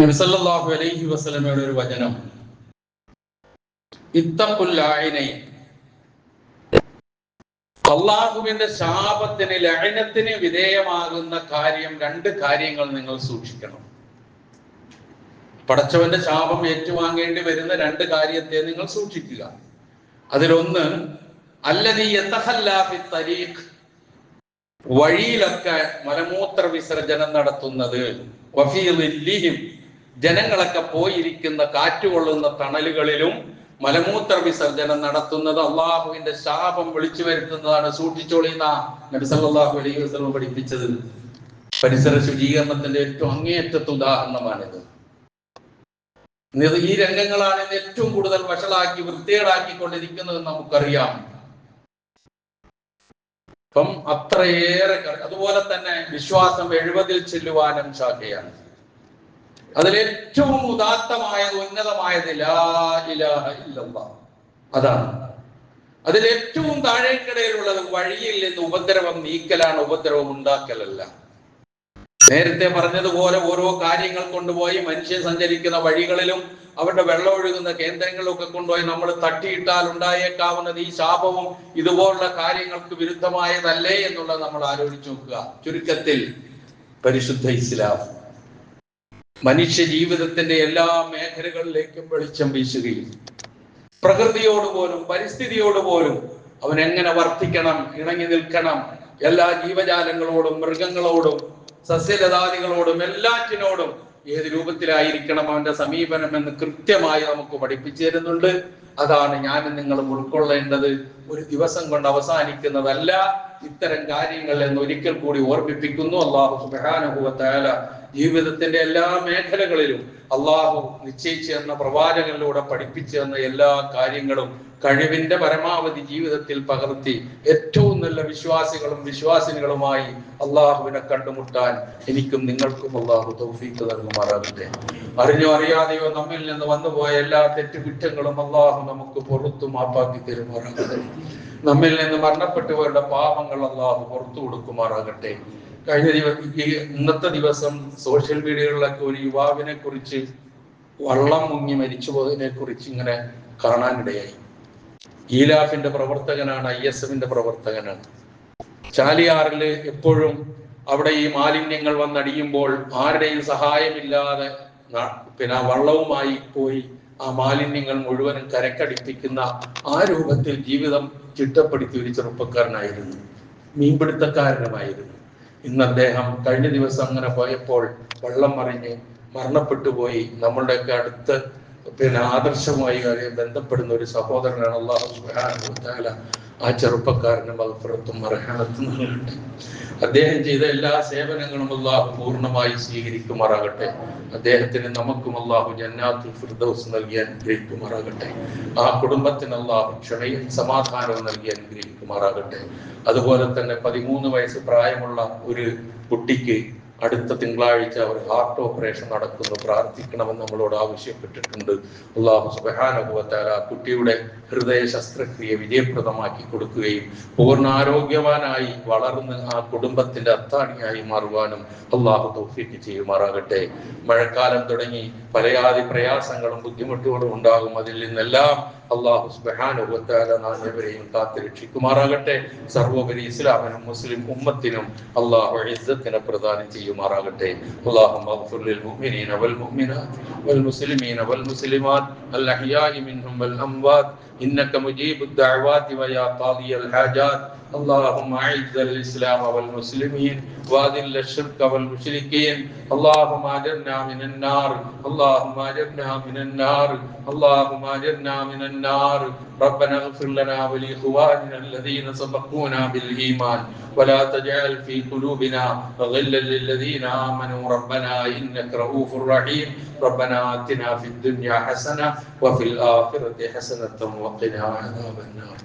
നബി സല്ലല്ലാഹു അലൈഹി വസല്ലമയുടെ ഒരു വചനം, ഇത്തഖുൽ ലഅനൈൻ, അള്ളാഹുവിന്റെ ശാപത്തിന് ലഅനത്തിന് വിധേയമാകുന്ന കാര്യം, രണ്ട് കാര്യങ്ങൾ നിങ്ങൾ സൂക്ഷിക്കണം. പടച്ചവന്റെ ശാപം ഏറ്റുവാങ്ങേണ്ടി വരുന്ന രണ്ട് കാര്യത്തെ നിങ്ങൾ സൂക്ഷിക്കുക. അതിലൊന്ന് അല്ലദീ യതഖല്ലാ ഫിത്തരീഖ്, വഴിയിലൊക്കെ മലമൂത്ര വിസർജനം നടത്തുന്നത്, വഫീ ളില്ലിഹിം, ജനങ്ങളൊക്കെ പോയിരിക്കുന്ന കാറ്റുകൊള്ളുന്ന തണലുകളിലും മലമൂത്ര വിസർജനം നടത്തുന്നത് അള്ളാഹുവിന്റെ ശാപം വിളിച്ചു വരുത്തുന്നതാണ്. സൂക്ഷിച്ചോളിന്ന നബി സല്ലല്ലാഹു അലൈഹി വസല്ലം പഠിപ്പിച്ചത്. പരിസര ശുചീകരണത്തിന്റെ ഏറ്റവും അങ്ങേയറ്റത്തെ ഉദാഹരണമാണിത്. ഈ രംഗങ്ങളാണ് ഇന്ന് ഏറ്റവും കൂടുതൽ വഷളാക്കി വൃത്തികേടാക്കിക്കൊണ്ടിരിക്കുന്നത് നമുക്കറിയാം. അപ്പം അത്രയേറെ. അതുപോലെ തന്നെ വിശ്വാസം 70 ചെല്ലുവാനും ശാഖയാണ്. അതിലേറ്റവും ഉദാത്തമായത്, ഉന്നതമായത് ലാ ഇലാഹ ഇല്ലല്ലാഹ്, അതാണ്. അതിലേറ്റവും താഴേക്കിടയിലുള്ളത് വഴിയിൽ നിന്ന് ഉപദ്രവം നീക്കലാണ്, ഉപദ്രവം ഉണ്ടാക്കലല്ല. നേരത്തെ പറഞ്ഞതുപോലെ ഓരോ കാര്യങ്ങൾ കൊണ്ടുപോയി മനുഷ്യൻ സഞ്ചരിക്കുന്ന വഴികളിലും അവരുടെ വെള്ളം ഒഴുകുന്ന കേന്ദ്രങ്ങളിലൊക്കെ കൊണ്ടുപോയി നമ്മൾ തട്ടിയിട്ടാൽ ഉണ്ടായേക്കാവുന്നത് ഈ ശാപവും ഇതുപോലുള്ള കാര്യങ്ങൾക്ക് വിരുദ്ധമായതല്ലേ എന്നുള്ളത് നമ്മൾ ആലോചിച്ച് നോക്കുക. ചുരുക്കത്തിൽ പരിശുദ്ധ ഇസ്ലാം മനുഷ്യ ജീവിതത്തിന്റെ എല്ലാ മേഖലകളിലേക്കും വെളിച്ചം വീശുകയും പ്രകൃതിയോട് പോലും പരിസ്ഥിതിയോട് പോലും അവൻ എങ്ങനെ വർത്തിക്കണം, ഇണങ്ങി നിൽക്കണം, എല്ലാ ജീവജാലങ്ങളോടും മൃഗങ്ങളോടും സസ്യലതാദികളോടും എല്ലാറ്റിനോടും ഏത് രൂപത്തിലായിരിക്കണം അവന്റെ സമീപനം എന്ന് കൃത്യമായി നമുക്ക് പഠിപ്പിച്ചു തരുന്നുണ്ട്. അതാണ് ഞാനും നിങ്ങളും ഉൾക്കൊള്ളേണ്ടത്. ഒരു ദിവസം കൊണ്ട് അവസാനിക്കുന്നതല്ല ഇത്തരം കാര്യങ്ങൾ എന്ന് ഒരിക്കൽ കൂടി ഓർമ്മിപ്പിക്കുന്നു. അല്ലാഹു സുബ്ഹാനഹു വ തആല ജീവിതത്തിന്റെ എല്ലാ മേഖലകളിലും അള്ളാഹു നിശ്ചയിച്ചു തന്ന പ്രവാചകനിലൂടെ പഠിപ്പിച്ചു തന്ന എല്ലാ കാര്യങ്ങളും കഴിവിന്റെ പരമാവധി ജീവിതത്തിൽ പകർത്തി ഏറ്റവും നല്ല വിശ്വാസികളും വിശ്വാസിനികളുമായി അള്ളാഹുവിനെ കണ്ടുമുട്ടാൻ എനിക്കും നിങ്ങൾക്കും അള്ളാഹു തൗഫീഖ് നൽകുമാറാകട്ടെ. അറിഞ്ഞോ അറിയാതെയോ നമ്മിൽ നിന്ന് വന്നുപോയ എല്ലാ തെറ്റുകുറ്റങ്ങളും അള്ളാഹു നമുക്ക് പുറത്തു മാപ്പാക്കി തരുമാറാകട്ടെ. നമ്മിൽ നിന്ന് മരണപ്പെട്ടവരുടെ പാപങ്ങൾ അള്ളാഹു പുറത്തു കൊടുക്കുമാറാകട്ടെ. ഇന്നത്തെ ദിവസം സോഷ്യൽ മീഡിയകളിലൊക്കെ ഒരു യുവാവിനെ കുറിച്ച്, വള്ളം മുങ്ങി മരിച്ചുപോയതിനെ കുറിച്ച് ഇങ്ങനെ കാണാനിടയായി. ഈലാഫിന്റെ പ്രവർത്തകനാണ്, ISFന്റെ പ്രവർത്തകനാണ്. ചാലിയാറില് എപ്പോഴും അവിടെ ഈ മാലിന്യങ്ങൾ വന്നടിയുമ്പോൾ ആരുടെയും സഹായമില്ലാതെ വള്ളവുമായി പോയി ആ മാലിന്യങ്ങൾ മുഴുവനും കരക്കടിപ്പിക്കുന്ന ആ രൂപത്തിൽ ജീവിതം ചിട്ടപ്പെടുത്തിയ ഒരു ചെറുപ്പക്കാരനായിരുന്നു, മീൻപിടുത്തക്കാരനുമായിരുന്നു. ഇന്ന് അദ്ദേഹം കഴിഞ്ഞ ദിവസം അങ്ങനെ പോയപ്പോൾ വെള്ളം മറിഞ്ഞ് മരണപ്പെട്ടു പോയി. നമ്മളുടെയൊക്കെ അടുത്ത് ആദർശമായി ബന്ധപ്പെടുന്ന ഒരു സഹോദരനാണ്. അല്ലാഹു സുബ്ഹാനഹു വ തആല ആ ചെറുപ്പക്കാരന് മഗ്ഫിറത്തും മർഹമത്തും നൽകട്ടെ. അദ്ദേഹം ചെയ്ത എല്ലാ സേവനങ്ങളും അല്ലാഹു പൂർണ്ണമായി സ്വീകരിക്കുമാറാകട്ടെ. അദ്ദേഹത്തിന് നമുക്കും അല്ലാഹു ജന്നാത്തുൽ ഫിർദൗസ് നൽകി അനുഗ്രഹിക്കുമാറാകട്ടെ. ആ കുടുംബത്തിന് അല്ലാഹു ക്ഷമയും സമാധാനവും നൽകി അനുഗ്രഹിക്കുമാറാകട്ടെ. അതുപോലെ തന്നെ 13 വയസ്സ് പ്രായമുള്ള ഒരു കുട്ടിക്ക് അടുത്ത തിങ്കളാഴ്ച ഒരു ഹാർട്ട് ഓപ്പറേഷൻ നടക്കുന്നു, പ്രാർത്ഥിക്കണമെന്ന് നമ്മളോട് ആവശ്യപ്പെട്ടിട്ടുണ്ട്. അല്ലാഹു സുബ്ഹാനഹു വ തആല കുട്ടിയുടെ ഹൃദയ ശസ്ത്രക്രിയ വിജയപ്രദമാക്കി കൊടുക്കുകയും പൂർണ്ണ ആരോഗ്യവാനായി വളർന്ന് ആ കുടുംബത്തിന്റെ അത്താണിയായി മാറുവാനും അല്ലാഹു തൗഫീഖ് ചെയ്യുമാറാകട്ടെ. മഴക്കാലം തുടങ്ങി പലയാതി പ്രയാസങ്ങളും ബുദ്ധിമുട്ടുകളും ഉണ്ടാകും. അതിൽ നിന്നെല്ലാം അല്ലാഹു സുബ്ഹാനഹു വ തആല നാം ഏവരെയും കാത്തുരക്ഷിക്കുമാറാകട്ടെ. സർവോപരി ഇസ്ലാമിനും മുസ്ലിം ഉമ്മത്തിനും അല്ലാഹു ഇസ്സത്തിനെ പ്രദാനം ചെയ്യുമാറാകട്ടെ. അല്ലാഹുമ്മ ഗ്ഫിർ ലിൽ മുഅ്മിനീന വൽ മുഅ്മിനാത്ത് വൽ മുസ്ലിമീന വൽ മുസ്ലിമാത്ത് അൽ അഹ്യാഇ മിൻഹും വൽ അംവാത് ഇന്നക മുജീബുദ് ദഅവാതി വയാ ഖാദിയൽ ഹാജാത്ത്. اللهم اعز الاسلام والمسلمين واذل الشرك والمشركين. اللهم اجرنا من النار، اللهم اجرنا من النار، اللهم اجرنا من النار. ربنا اغفر لنا ولاخواننا الذين سبقونا بالايمان ولا تجعل في قلوبنا غلا للذين امنوا ربنا انك رؤوف رحيم. ربنا آتنا في الدنيا حسنه وفي الاخره حسنه وقنا عذاب النار.